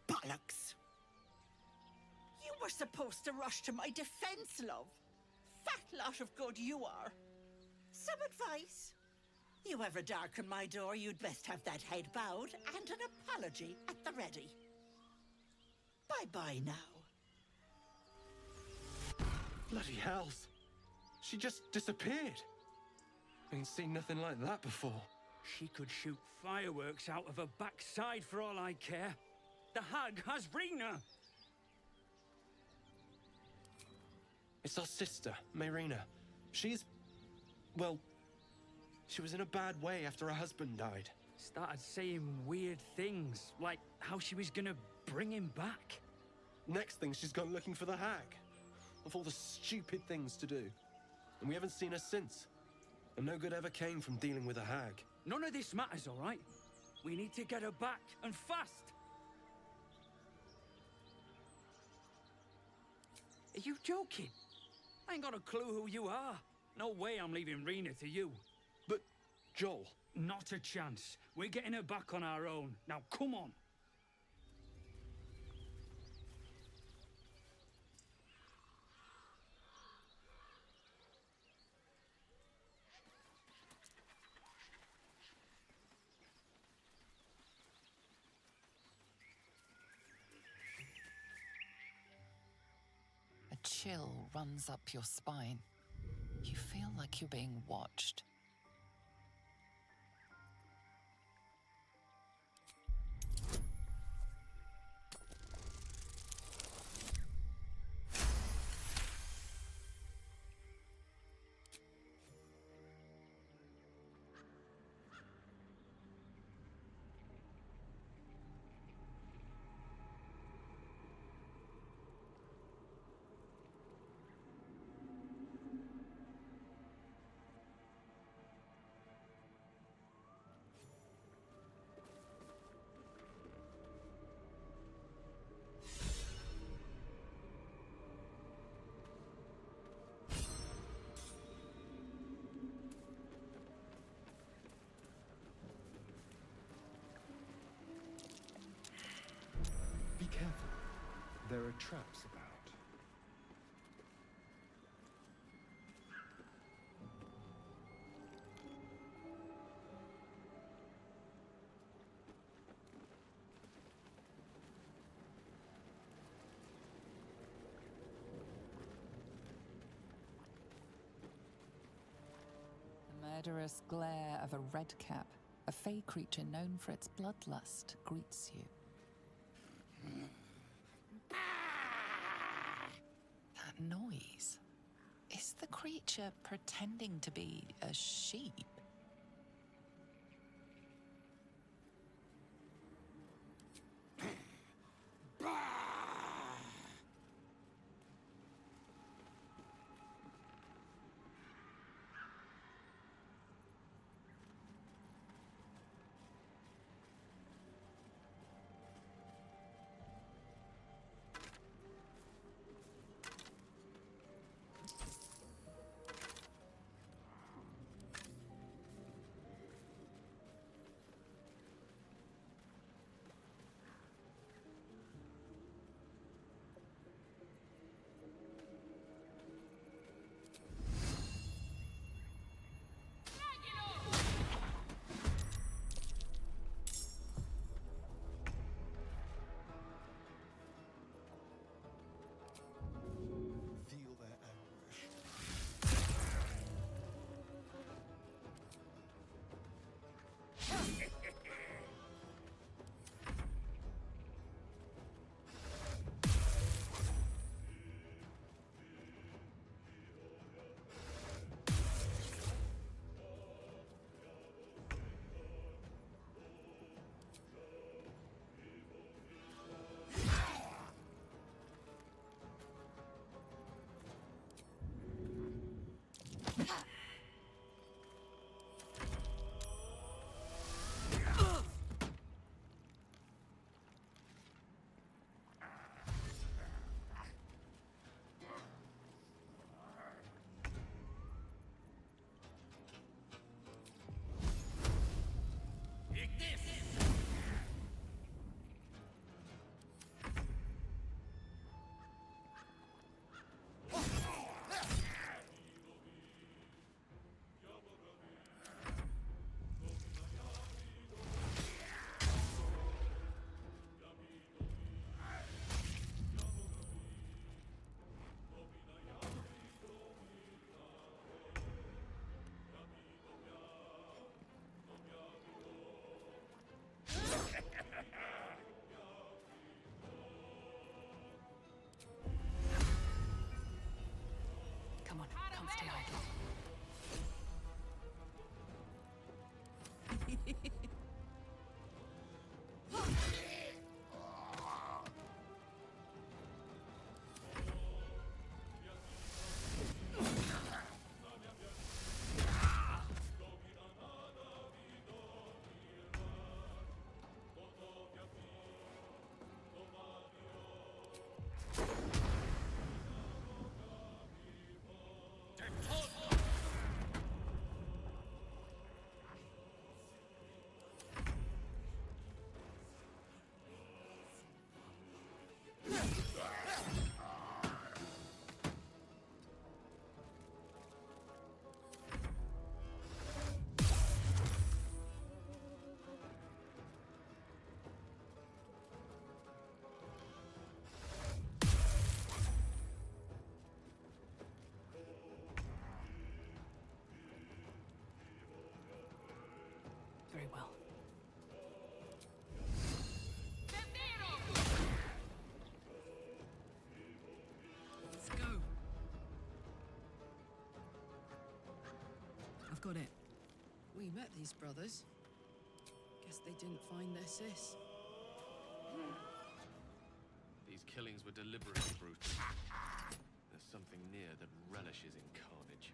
Bollocks! You were supposed to rush to my defense, love. Fat lot of good you are. Some advice? You ever darken my door, you'd best have that head bowed and an apology at the ready. Bye-bye now. Bloody hells. She just disappeared. Ain't seen nothing like that before. She could shoot fireworks out of her backside for all I care. The hag has Rena! It's our sister, Mayrina. She's... well... she was in a bad way after her husband died. Started saying weird things, like how she was gonna bring him back. Next thing, she's gone looking for the hag. Of all the stupid things to do. And we haven't seen her since. And no good ever came from dealing with a hag. None of this matters, all right? We need to get her back, and fast! Are you joking? I ain't got a clue who you are. No way I'm leaving Rena to you. But, Joel... Not a chance. We're getting her back on our own. Now, come on. A chill runs up your spine. You feel like you're being watched. Be careful. There are traps about. The murderous glare of a redcap, a fey creature known for its bloodlust, greets you. That noise. Is the creature pretending to be a sheep? I've got it. We met these brothers. Guess they didn't find their sis. These killings were deliberately brutal. There's something near that relishes in carnage.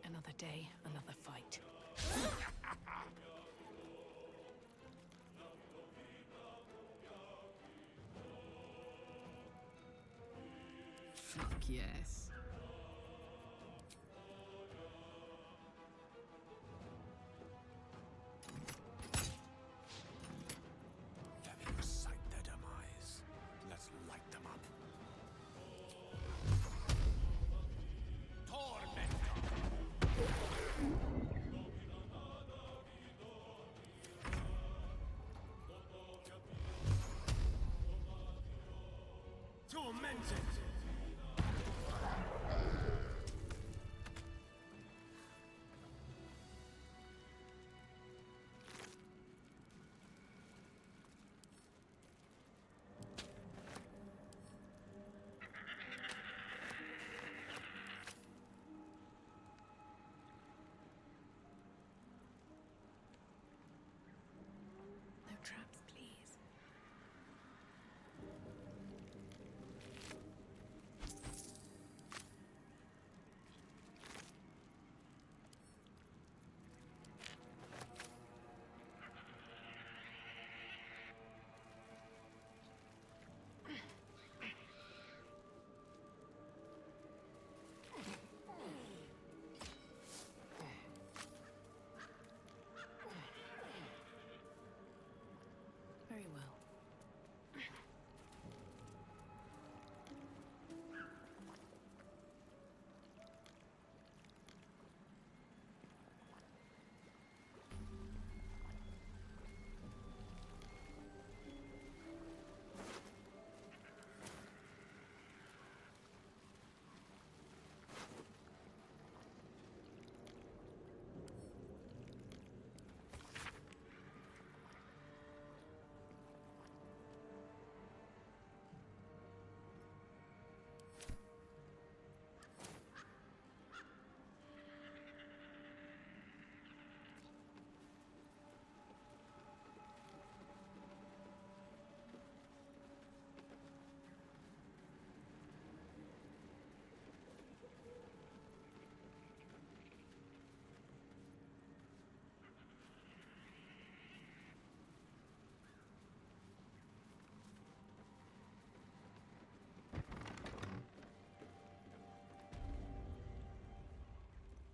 Another day, another fight. Fuck yes. Let me recite their demise. Let's light them up. Tormented! No traps, please. Very well.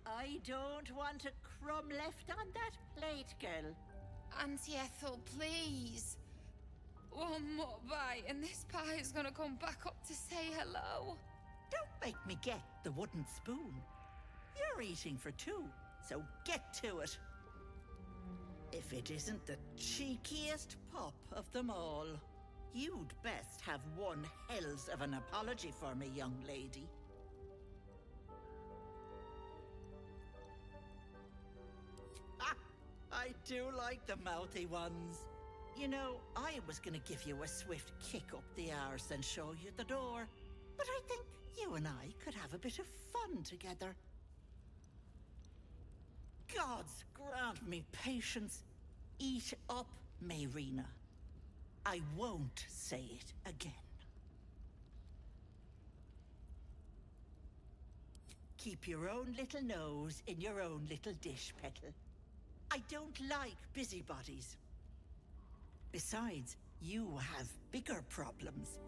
I don't want a crumb left on that plate, girl. Auntie Ethel, please. One more bite and this pie is gonna come back up to say hello. Don't make me get the wooden spoon. You're eating for two, so get to it. If it isn't the cheekiest pup of them all, you'd best have one hells of an apology for me, young lady. I do like the mouthy ones. You know, I was gonna give you a swift kick up the arse and show you the door. But I think you and I could have a bit of fun together. Gods grant me patience. Eat up, Mayrina. I won't say it again. Keep your own little nose in your own little dish, Petal. I don't like busybodies. Besides, you have bigger problems.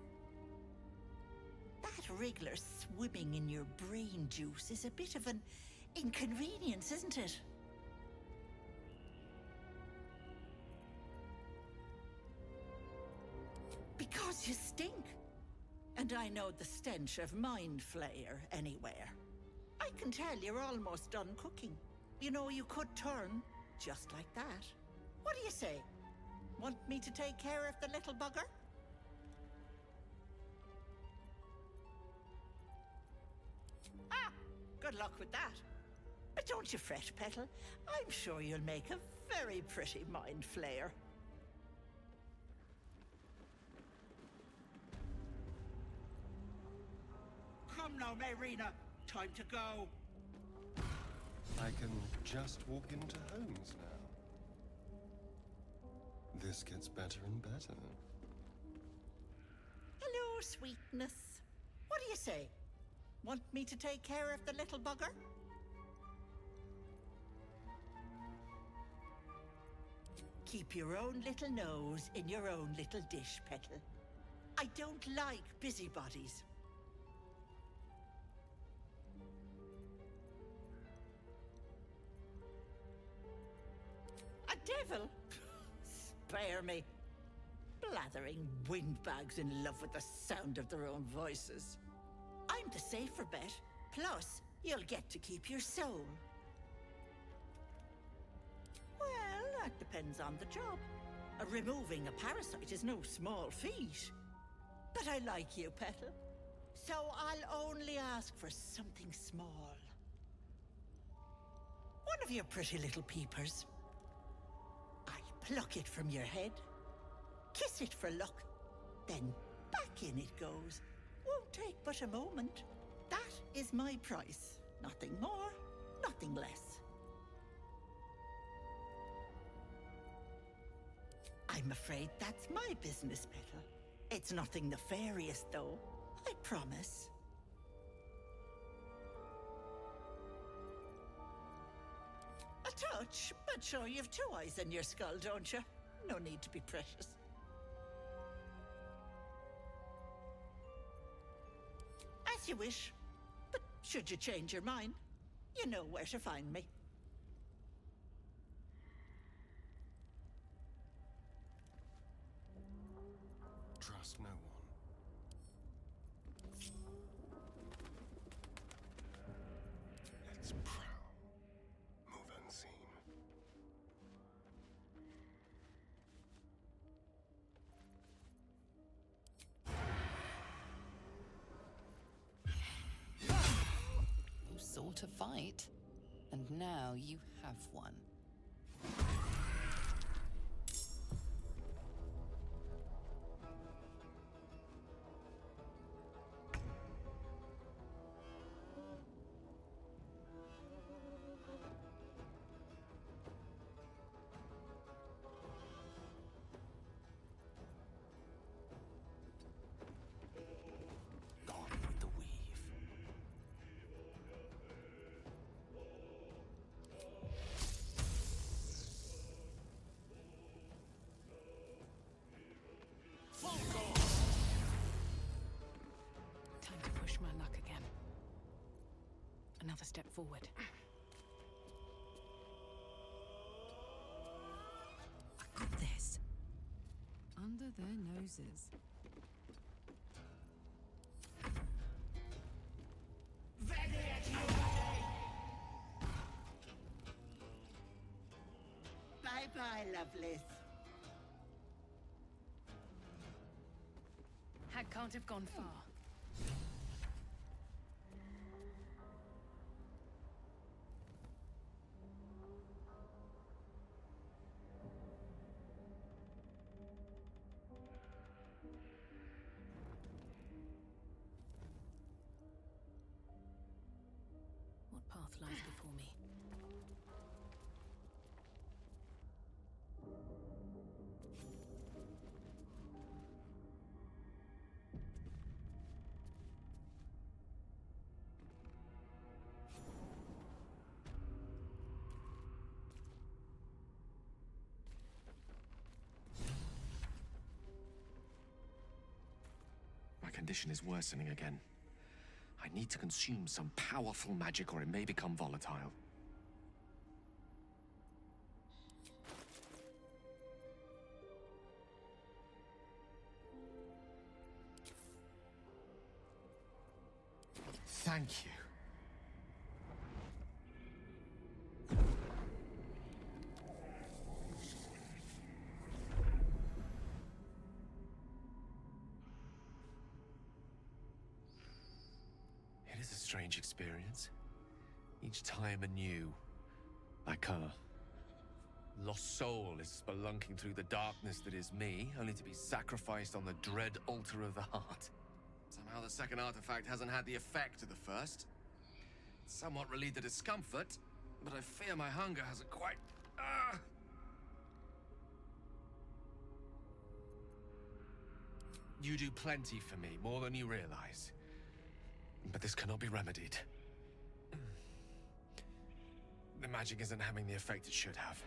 That wriggler swimming in your brain juice is a bit of an inconvenience, isn't it? Because you stink. And I know the stench of mind flayer anywhere. I can tell you're almost done cooking. You know, you could turn just like that. What do you say? Want me to take care of the little bugger? Ah, good luck with that. But don't you fret, Petal. I'm sure you'll make a very pretty mind flayer. Come now, Marina. Time to go. I can just walk into homes now. This gets better and better. Hello, sweetness. What do you say? Want me to take care of the little bugger? Keep your own little nose in your own little dish, Petal. I don't like busybodies. A devil? Spare me. Blathering windbags in love with the sound of their own voices. I'm the safer bet. Plus, you'll get to keep your soul. Well, that depends on the job. Removing a parasite is no small feat. But I like you, Petal. So I'll only ask for something small. One of your pretty little peepers. I'll pluck it from your head, kiss it for luck, then back in it goes. Won't take but a moment. That is my price. Nothing more, nothing less. I'm afraid that's my business, Petal. It's nothing nefarious, though. I promise. A touch, but sure you've two eyes in your skull, don't you? No need to be precious. As you wish. But should you change your mind, you know where to find me. Trust no one. Let's prowl. Move unseen. You sought a fight, and now you have one. Gone with the weave. Time to push my luck again. Another step forward. I got this. Under their noses. Bye-bye, lovelies. Hag can't have gone far. What path lies before me? My condition is worsening again. I need to consume some powerful magic or it may become volatile. Thank you. It is a strange experience. Each time anew. Like a lost soul is spelunking through the darkness that is me, only to be sacrificed on the dread altar of the heart. Somehow the second artifact hasn't had the effect of the first. It's somewhat relieved the discomfort, but I fear my hunger hasn't quite... You do plenty for me, more than you realize. But this cannot be remedied. The magic isn't having the effect it should have.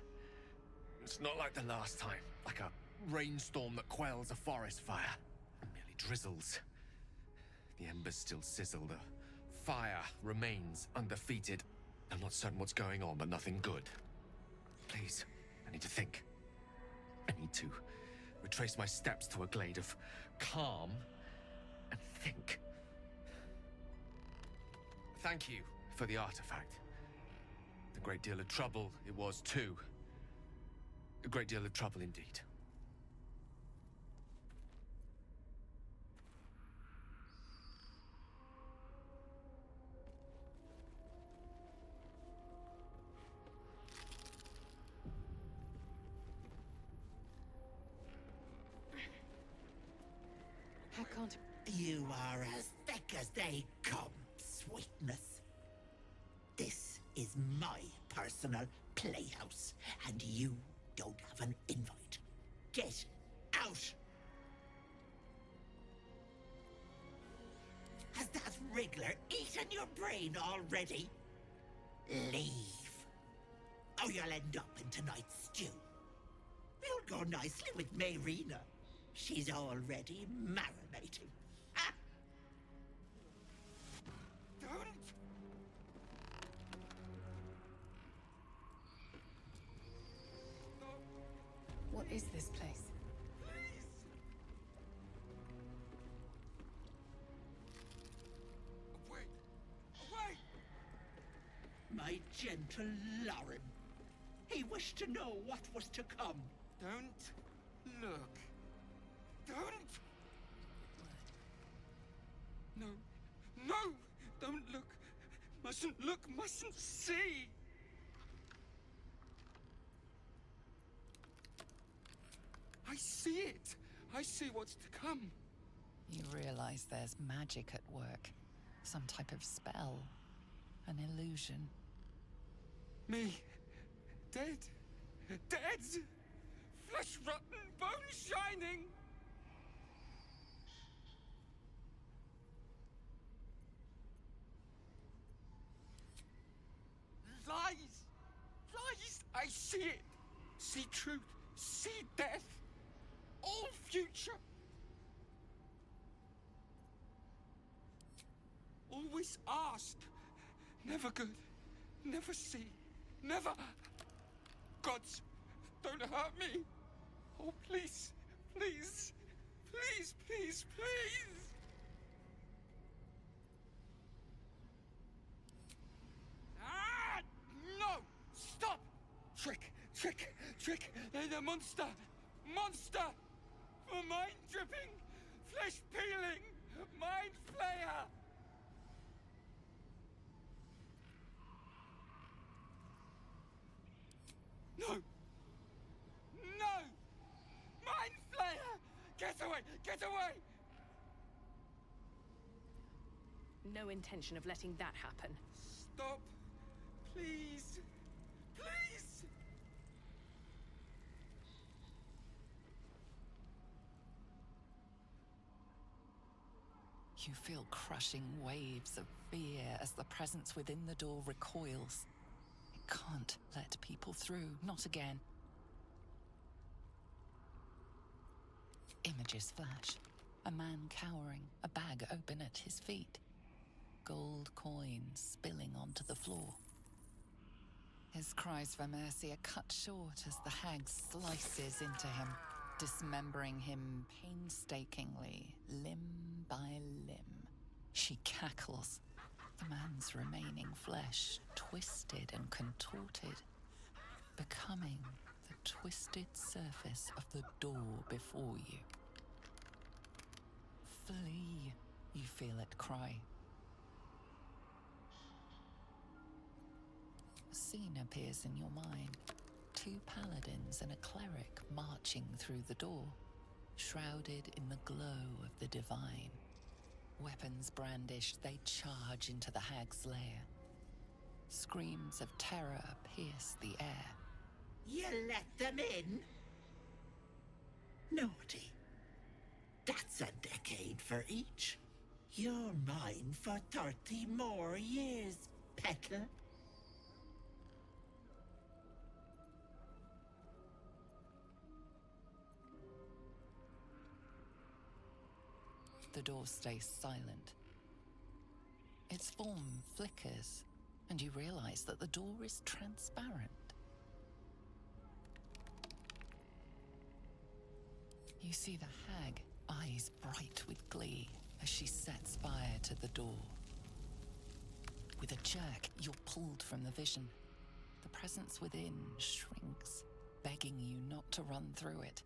It's not like the last time, like a rainstorm that quells a forest fire. It merely drizzles. The embers still sizzle, the fire remains undefeated. I'm not certain what's going on, but nothing good. Please, I need to think. I need to retrace my steps to a glade of calm and think. Thank you for the artifact. A great deal of trouble it was too. A great deal of trouble indeed. How can't... You are as thick as they come, sweetness. This is my personal playhouse, and you don't have an invite. Get out! Has that wriggler eaten your brain already? Leave, or you'll end up in tonight's stew. You'll go nicely with Mayrina. She's already marinating. Ah! Don't! What is this place? Wait! Wait! My gentle Lauren. He wished to know what was to come. Don't look. Don't! No. No! Don't look. Mustn't look, mustn't see! I see it. I see what's to come. You realize there's magic at work. Some type of spell. An illusion. Me. Dead. Dead! Flesh rotten, bone shining! Lies! Lies! I see it! See truth, see death, all future! Always ask, never good, never see, never... Gods, don't hurt me! Oh, please, please, please, please, please! Ah! No! Stop! Trick, trick, trick! They're the monster! Monster! For mind dripping, flesh peeling, mind flayer! No! No! Mind flayer! Get away! Get away! No intention of letting that happen. Stop! Please! Please! You feel crushing waves of fear as the presence within the door recoils. It can't let people through, not again. Images flash. A man cowering, a bag open at his feet. Gold coins spilling onto the floor. His cries for mercy are cut short as the hag slices into him, dismembering him painstakingly, limb by limb. She cackles. The man's remaining flesh twisted and contorted, becoming the twisted surface of the door before you. Flee, you feel it cry. A scene appears in your mind. 2 paladins and a cleric marching through the door, shrouded in the glow of the divine. Weapons brandished, they charge into the hag's lair. Screams of terror pierce the air. You let them in? Naughty. That's a decade for each. You're mine for 30 more years, Petal. The door stays silent. Its form flickers, and you realize that the door is transparent. You see the hag, eyes bright with glee, as she sets fire to the door. With a jerk, you're pulled from the vision. The presence within shrinks, begging you not to run through it.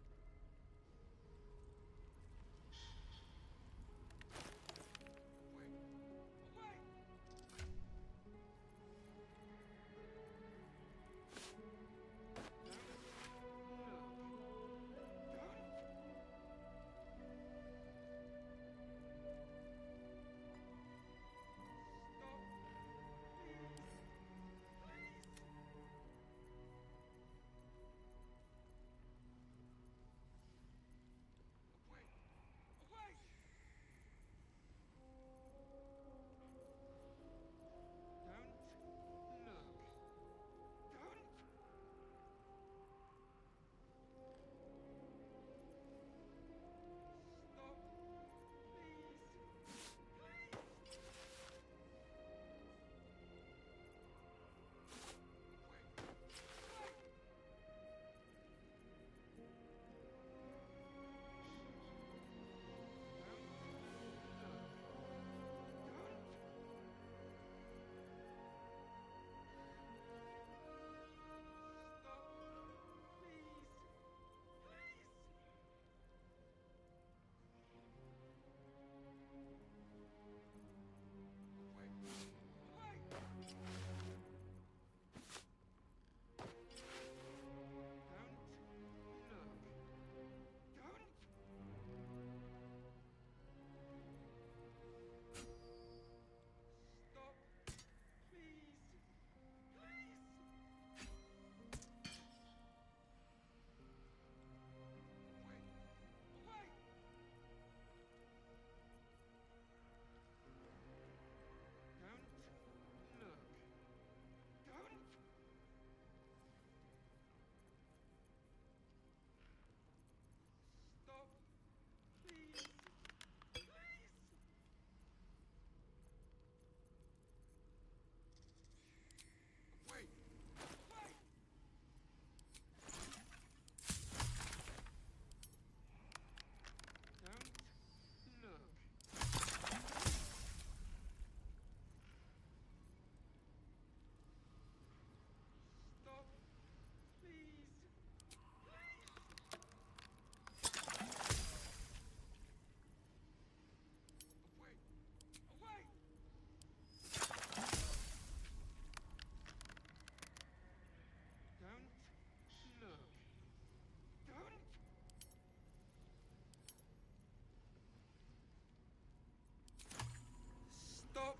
Stop!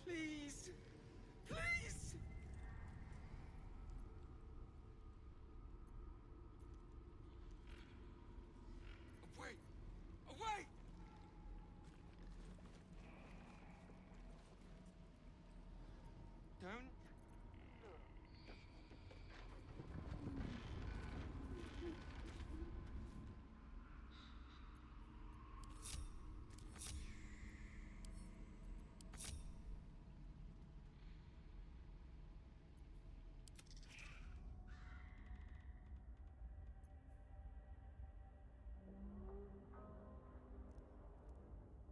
Please! Please! Away! Away! Don't.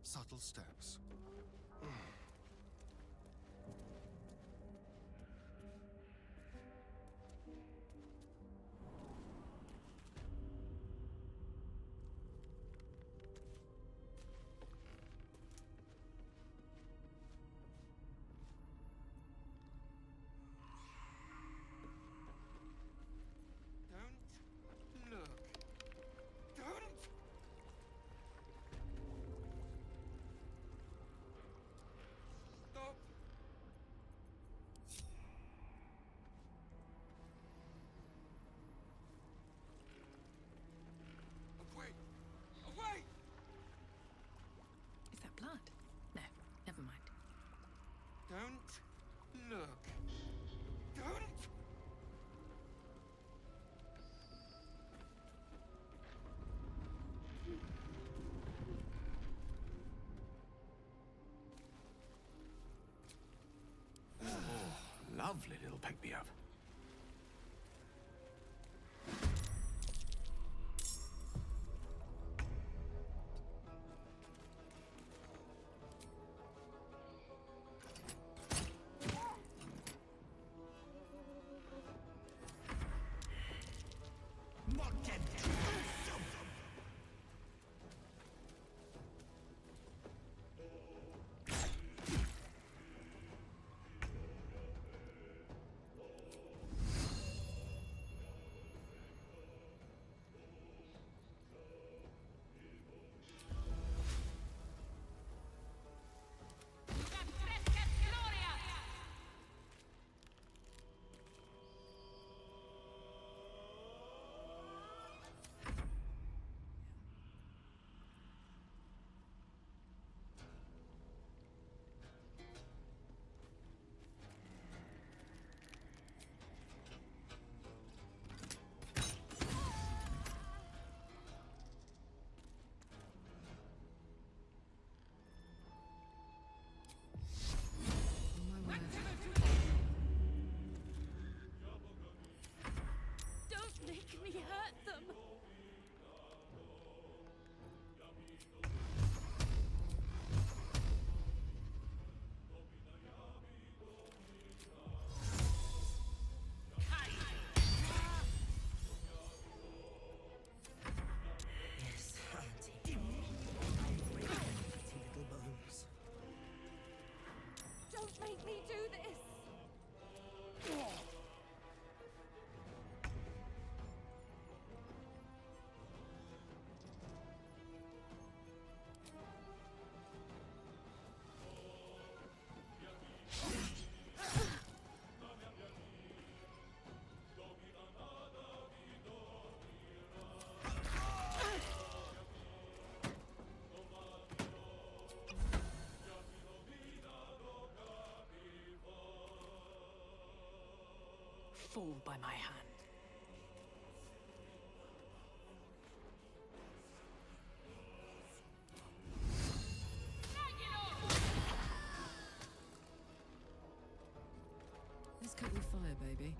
Subtle steps. rid me of. Don't make me hurt them! Yes, Auntie. I'm waiting, pretty little bones. Don't make me do this! Fall by my hand. Let's cut your fire, baby.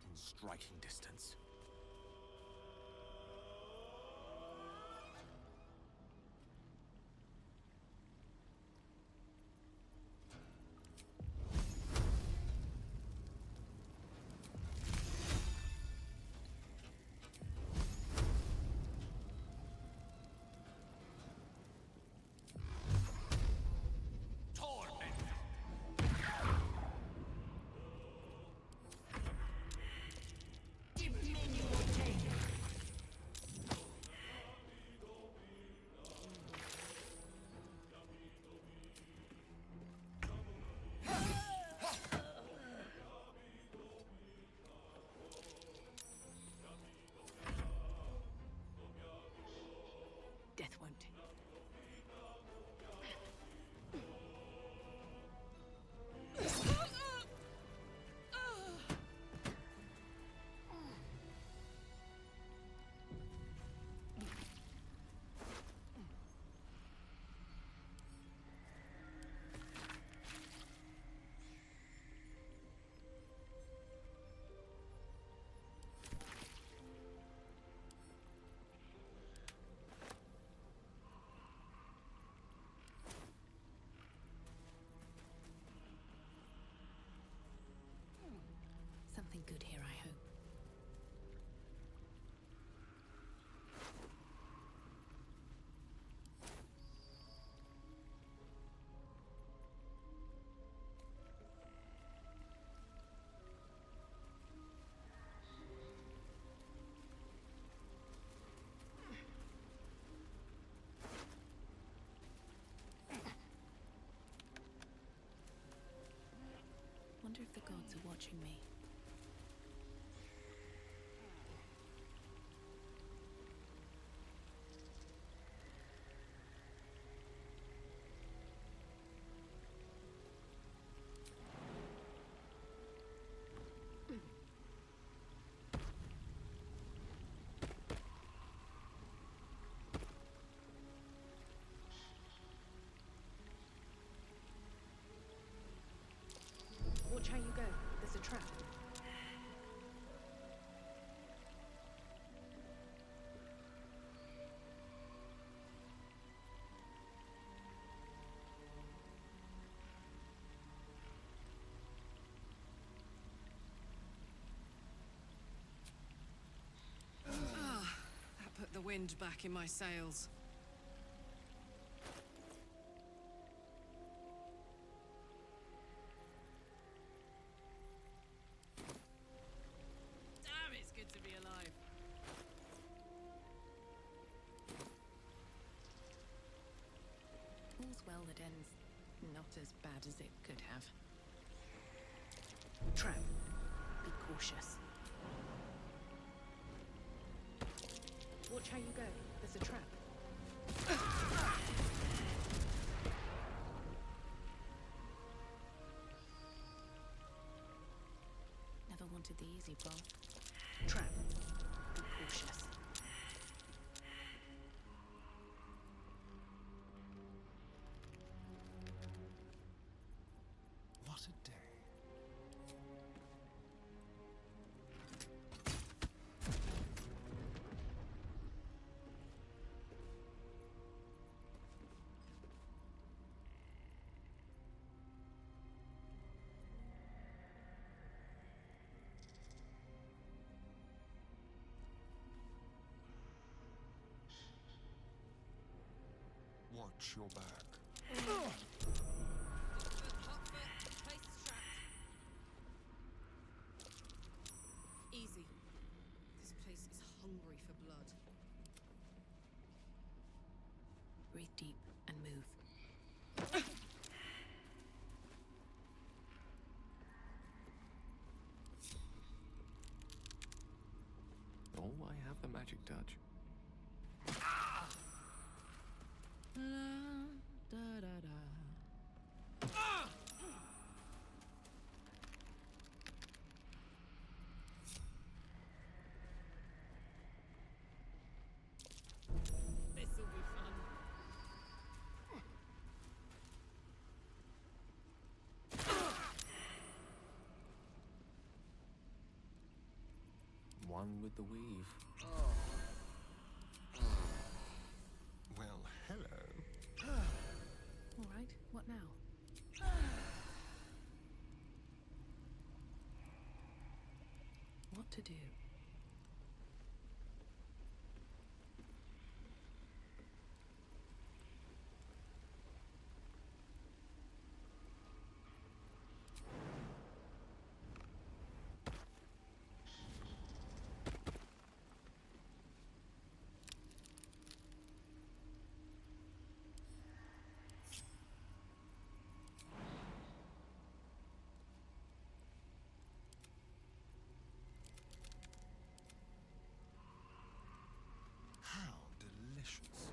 In striking distance. Diminish gods are watching me. Watch how you go. There's a trap. That put the wind back in my sails. Damn, it's good to be alive. All's well that ends not as bad as it could have. Trap. Be cautious. Watch how you go. There's a trap. Never wanted the easy path. Trap. Be cautious. What a day. Watch your back. Easy. This place is hungry for blood. Breathe deep and move. Oh, I have the magic touch. This'll be fun. One with the weave. Well, hello. All right, what now? What to do? How delicious.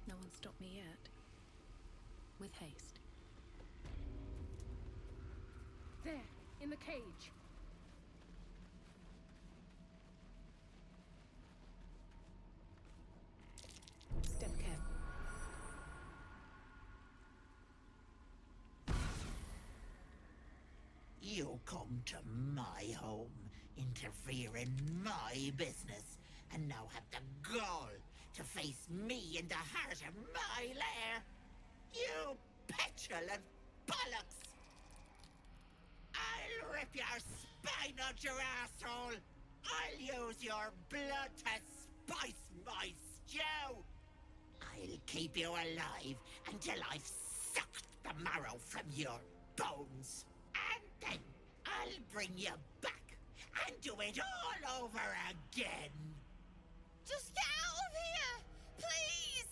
No one stopped me yet. With haste. There, in the cage. Step careful. You come to my home, interfere in my business, and now have the gall to face me in the heart of my lair. You petulant bollocks! I'll rip your spine out your asshole! I'll use your blood to spice my stew! I'll keep you alive until I've sucked the marrow from your bones. And then I'll bring you back and do it all over again. Just get out of here! Please!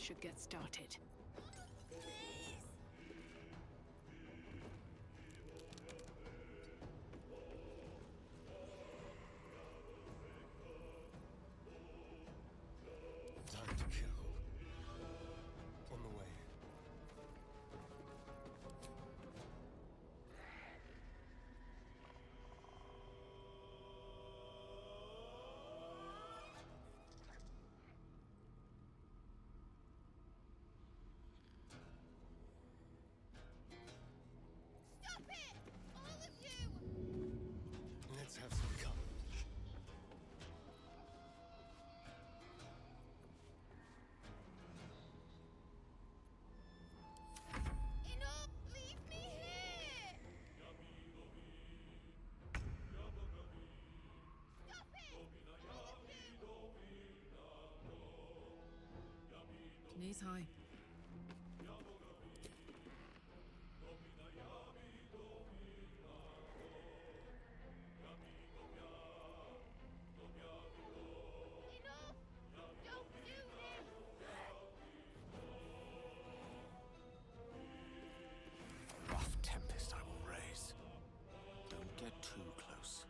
should get started. Time to kill. On the way. Stop it! All of you! Let's have some courage. Enough! Leave me here! Stop it! Knees high. Enough! Don't do this! Rough tempest I will raise. Don't get too close.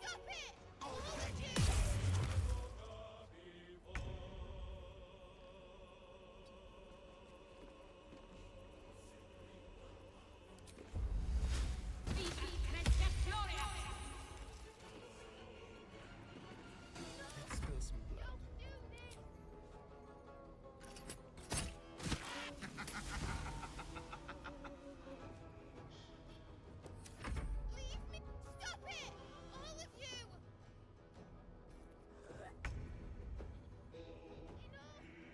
Stop it! All of you! Let's spill some blood. Leave me! Stop it! All of you!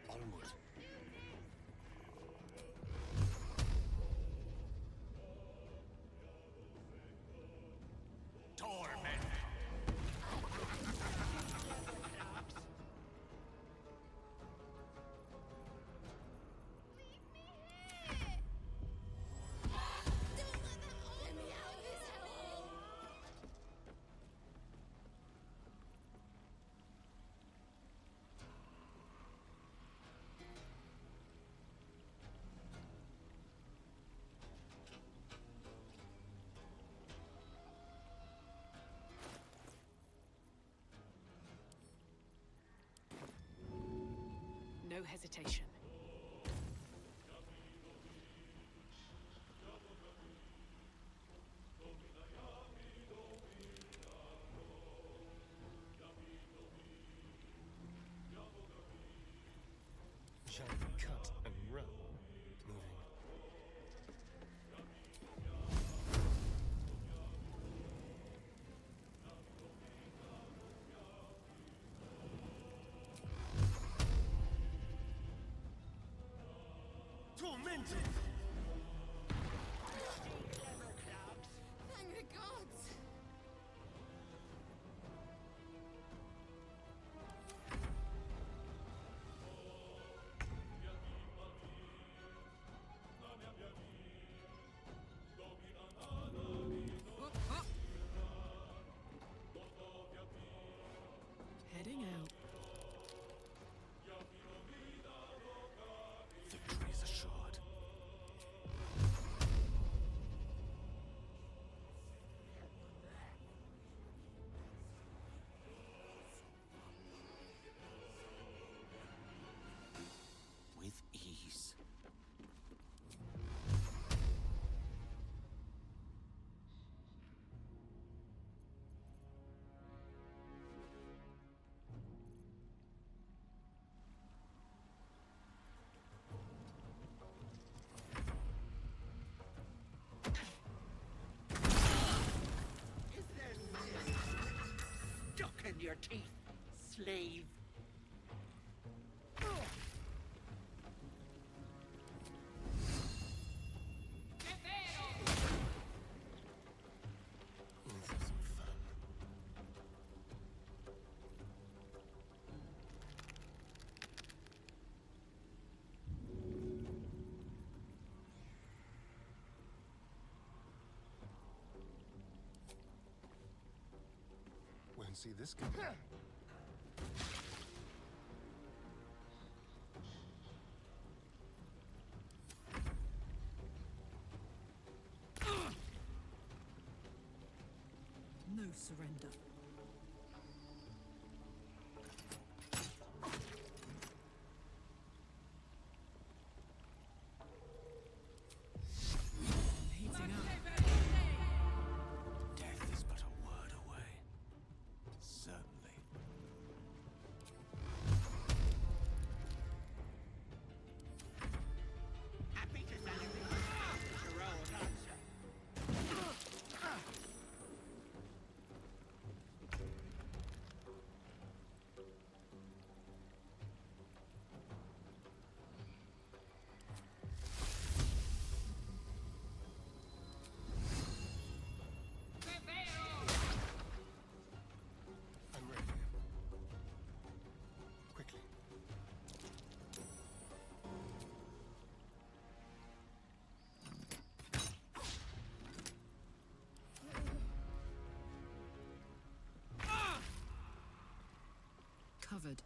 Onward. Torment. Don't let them all get me out of this hellhole! No hesitation. Shall we cut and run? Moving. Tormented! Thank the gods! Heading out. Victory is assured. With ease. Stuck in your teeth, slave. Let's have some see this coming. No surrender. Heating up. Death is but a word away. Certainly. Happy to celebrate. Your own answer. I'm ready. Quickly. Covered.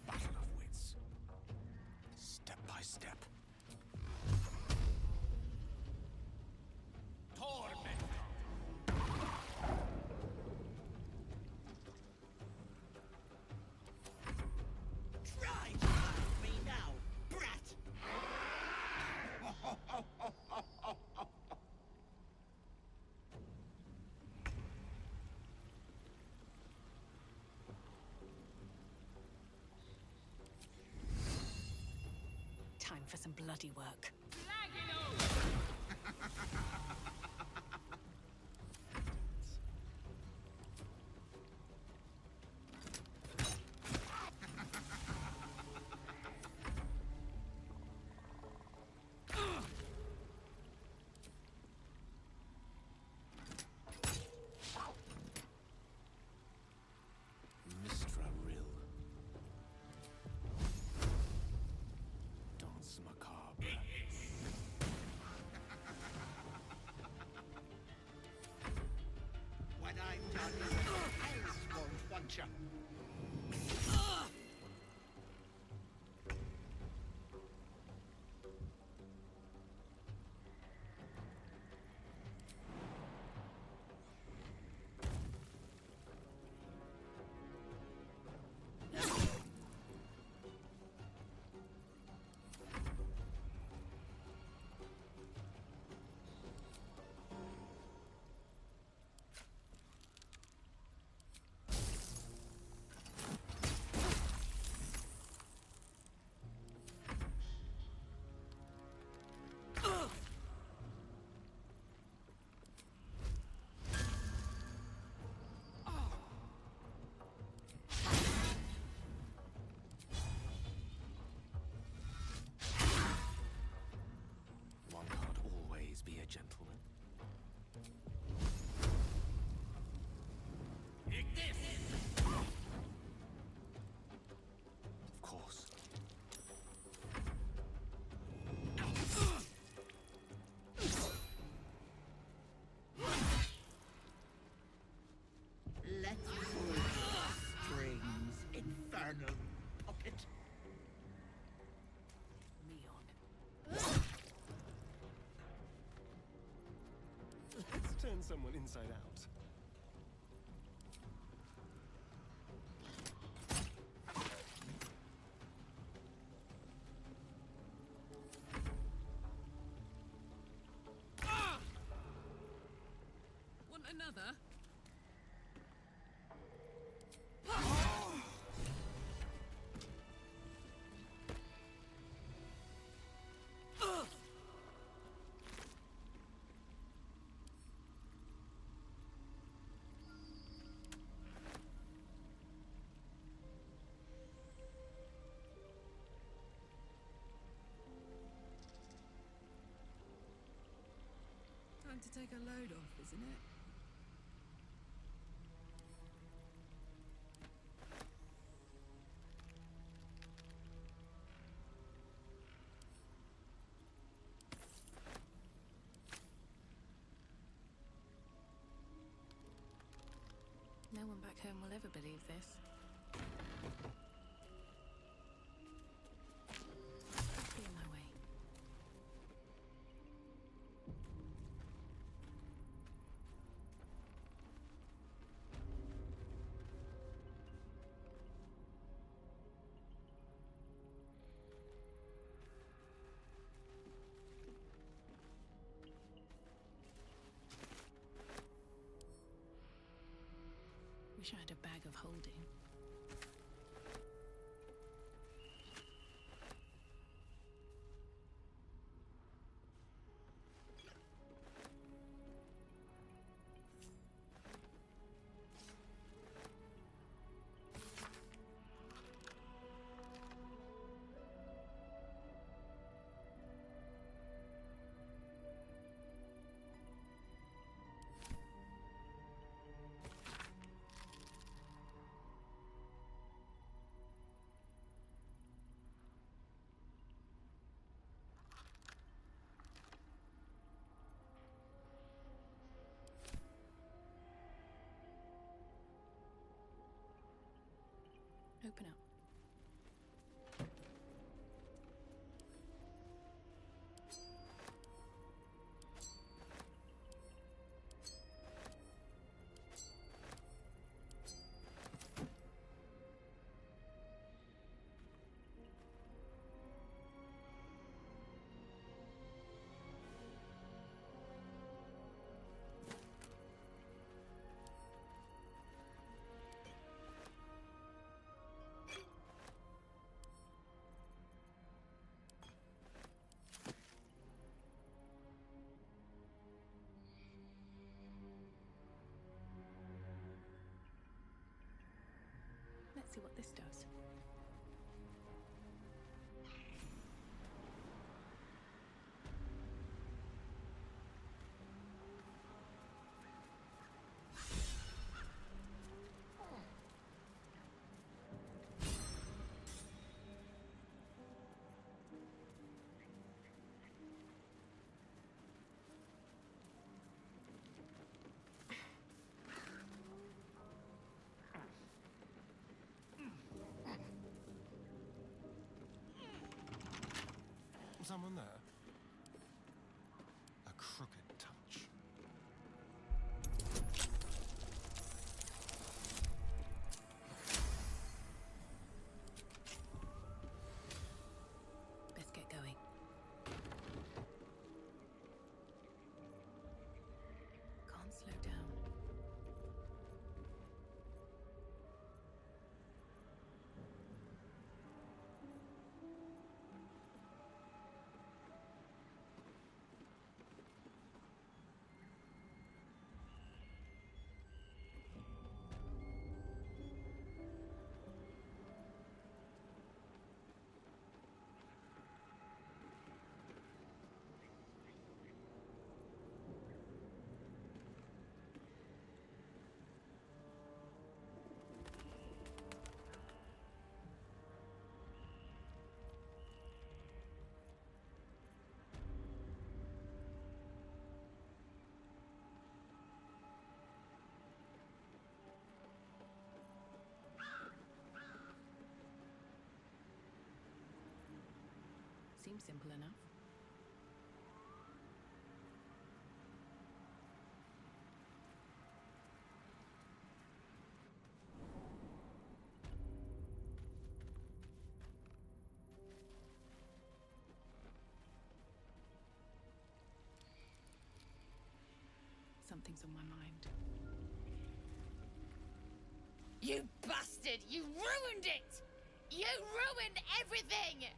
Battle of wits. Step by step. Torment! Try to find me now, brat! Time for some bloody work. Mistra Rill. Danse macabre. When I'm done, else won't want you. One can't always be a gentleman. Of course. Let's pull the strings, infernal puppet. Let's turn someone inside out. Want another? Time to take a load off, isn't it? No one back home will ever believe this. I'll be on my way. Wish I had a bag of holding. Open up. Let's see what this does. Someone there? A crooked touch. Best get going. Can't slow down. Seems simple enough. Something's on my mind. You bastard! You ruined it! You ruined everything!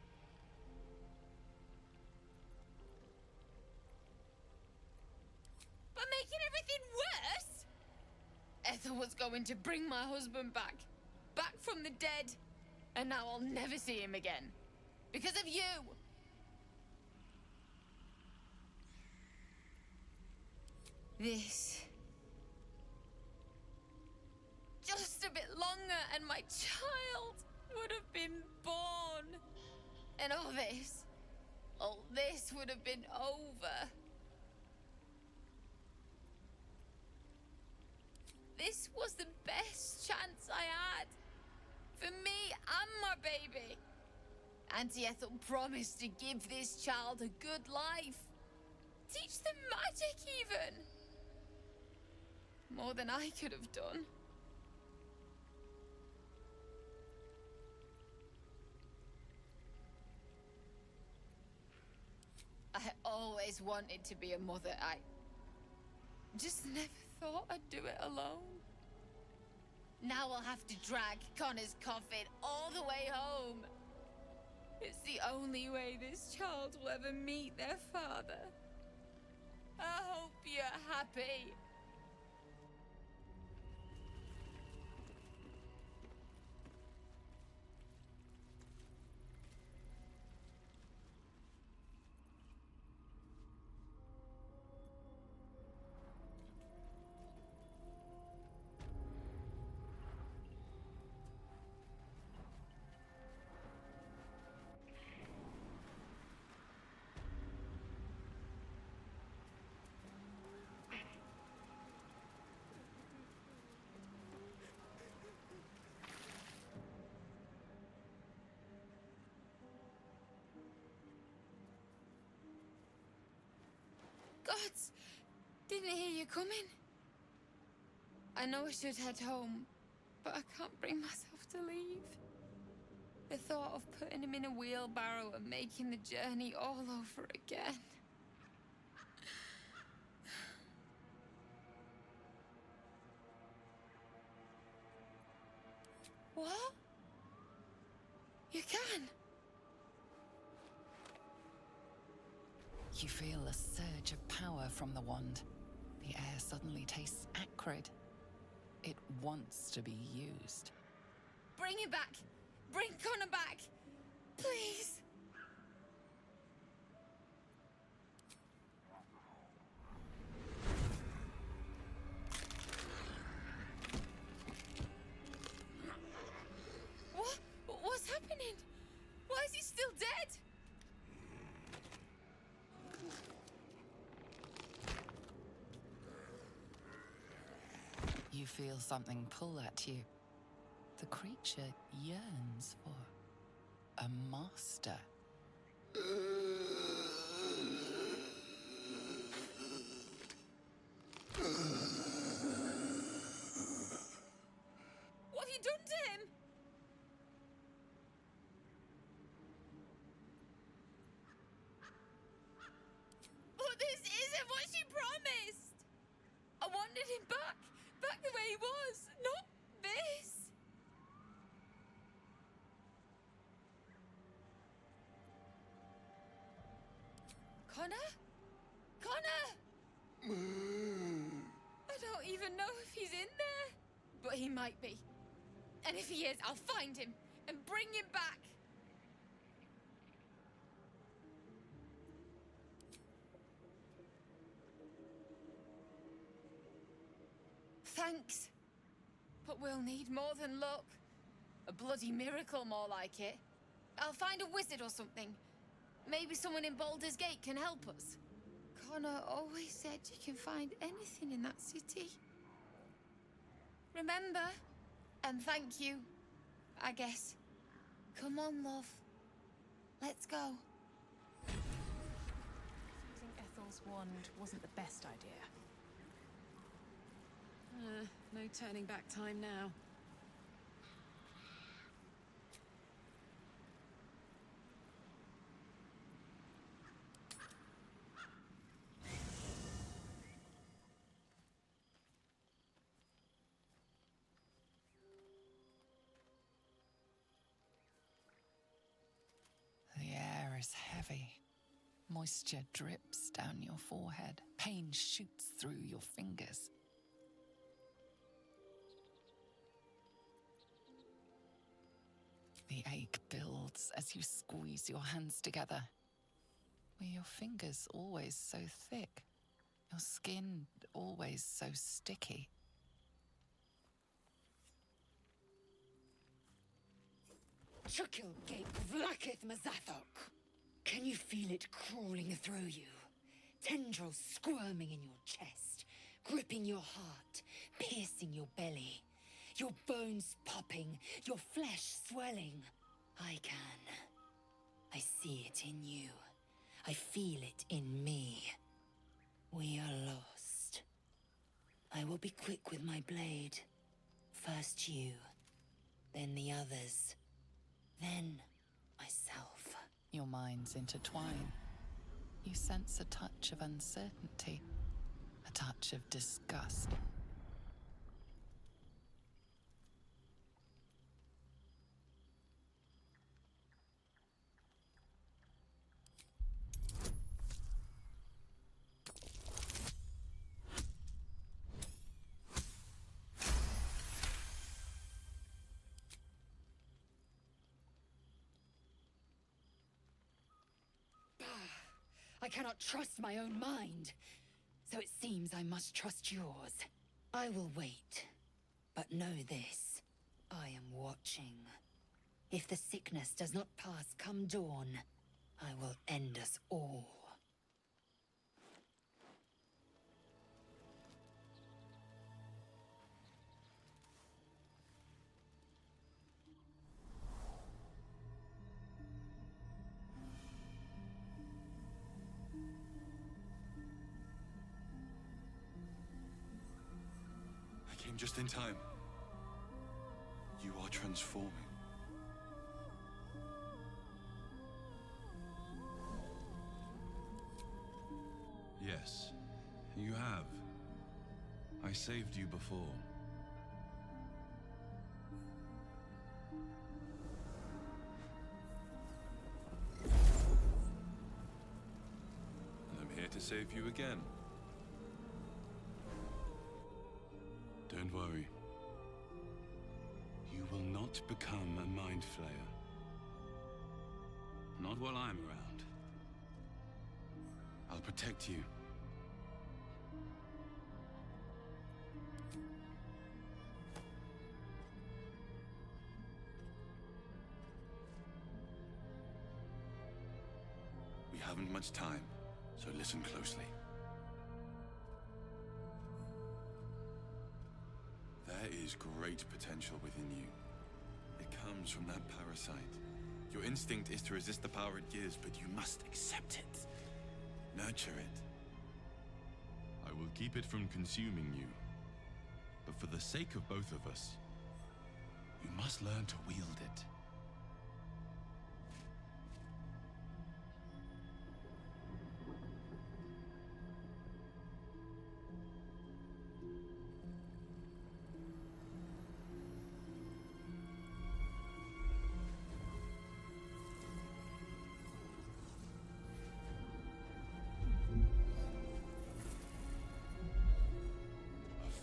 By making everything worse? Ethel was going to bring my husband back. Back from the dead. And now I'll never see him again. Because of you! This... just a bit longer and my child would have been born. And all this would have been over. This was the best baby. Auntie Ethel promised to give this child a good life. Teach them magic, even. More than I could have done. I always wanted to be a mother. I just never thought I'd do it alone. Now I'll have to drag Connor's coffin all the way home. It's the only way this child will ever meet their father. I hope you're happy. Gods, didn't hear you coming. I know I should head home, but I can't bring myself to leave. The thought of putting him in a wheelbarrow and making the journey all over again. What? You can? You feel a surge of power from the wand. The air suddenly tastes acrid. It wants to be used. Bring him back! Bring Connor back! Please! What? What's happening? Why is he still dead? You feel something pull at you. The creature yearns for a master. What have you done to him? But this isn't what she promised! I wanted him back the way he was, not this! Connor? Connor! I don't even know if he's in there, but he might be. And if he is, I'll find him and bring him back. Thanks. But we'll need more than luck. A bloody miracle, more like it. I'll find a wizard or something. Maybe someone in Baldur's Gate can help us. Connor always said you can find anything in that city. Remember? And thank you, I guess. Come on, love. Let's go. Using Ethel's wand wasn't the best idea. No turning back time now. The air is heavy. Moisture drips down your forehead. Pain shoots through your fingers. The ache builds as you squeeze your hands together. Were your fingers always so thick? Your skin always so sticky? Chukil gate vlaketh mazathok. Can you feel it crawling through you? Tendrils squirming in your chest, gripping your heart, piercing your belly. Your bones popping, your flesh swelling. I can. I see it in you. I feel it in me. We are lost. I will be quick with my blade. First you, then the others, then myself. Your minds intertwine. You sense a touch of uncertainty, a touch of disgust. I cannot trust my own mind, so it seems I must trust yours. I will wait, but know this. I am watching. If the sickness does not pass come dawn, I will end us all. I came just in time. You are transforming. Yes, you have. I saved you before. And I'm here to save you again. Don't worry. You will not become a mind flayer. Not while I'm around. I'll protect you. We haven't much time, so listen closely. There is great potential within you. It comes from that parasite. Your instinct is to resist the power it gives, but you must accept it. Nurture it. I will keep it from consuming you. But for the sake of both of us, you must learn to wield it.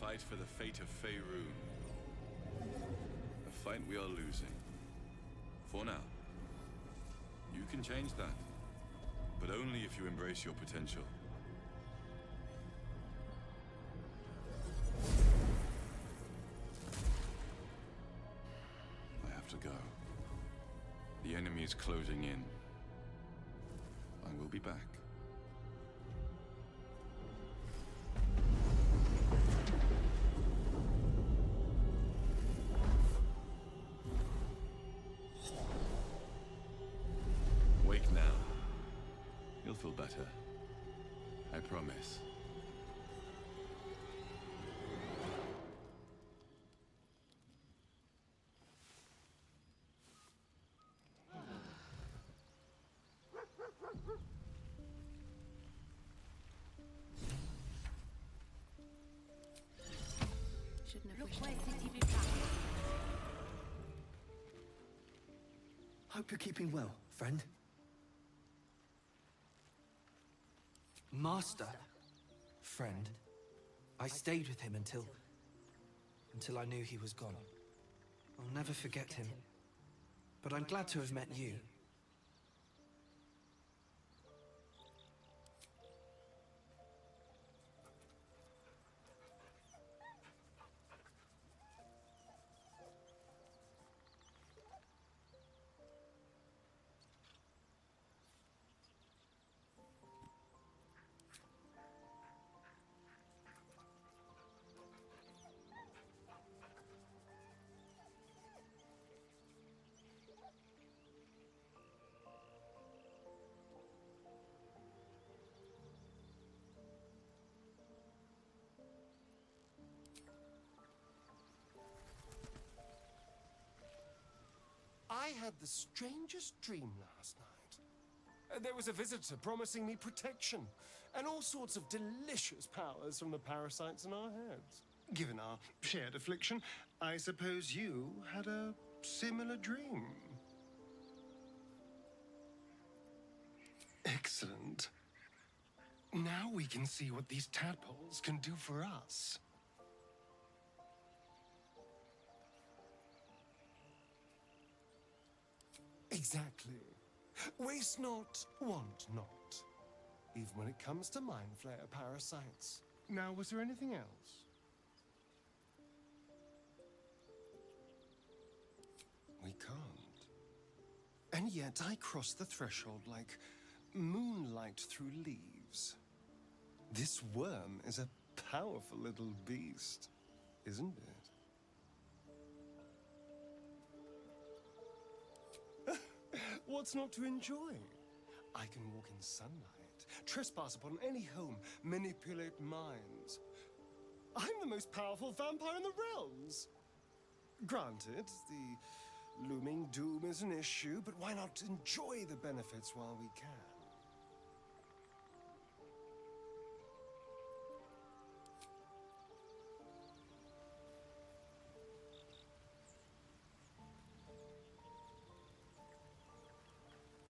Fight for the fate of Faerun. A fight we are losing. For now. You can change that. But only if you embrace your potential. I have to go. The enemy is closing in. I will be back. Wake now. You'll feel better. I promise. Shouldn't have wished Hope you're keeping well, friend. Master? Friend. I stayed with him until I knew he was gone. I'll never forget him. But I'm glad to have met you. had the strangest dream last night. There was a visitor promising me protection and all sorts of delicious powers from the parasites in our heads. Given our shared affliction, I suppose you had a similar dream. Excellent. Now we can see what these tadpoles can do for us. Exactly. Waste not, want not. Even when it comes to mind flayer parasites. Now, was there anything else? We can't. And yet I cross the threshold like moonlight through leaves. This worm is a powerful little beast, isn't it? What's not to enjoy? I can walk in sunlight, trespass upon any home, manipulate minds. I'm the most powerful vampire in the realms. Granted, the looming doom is an issue, but why not enjoy the benefits while we can?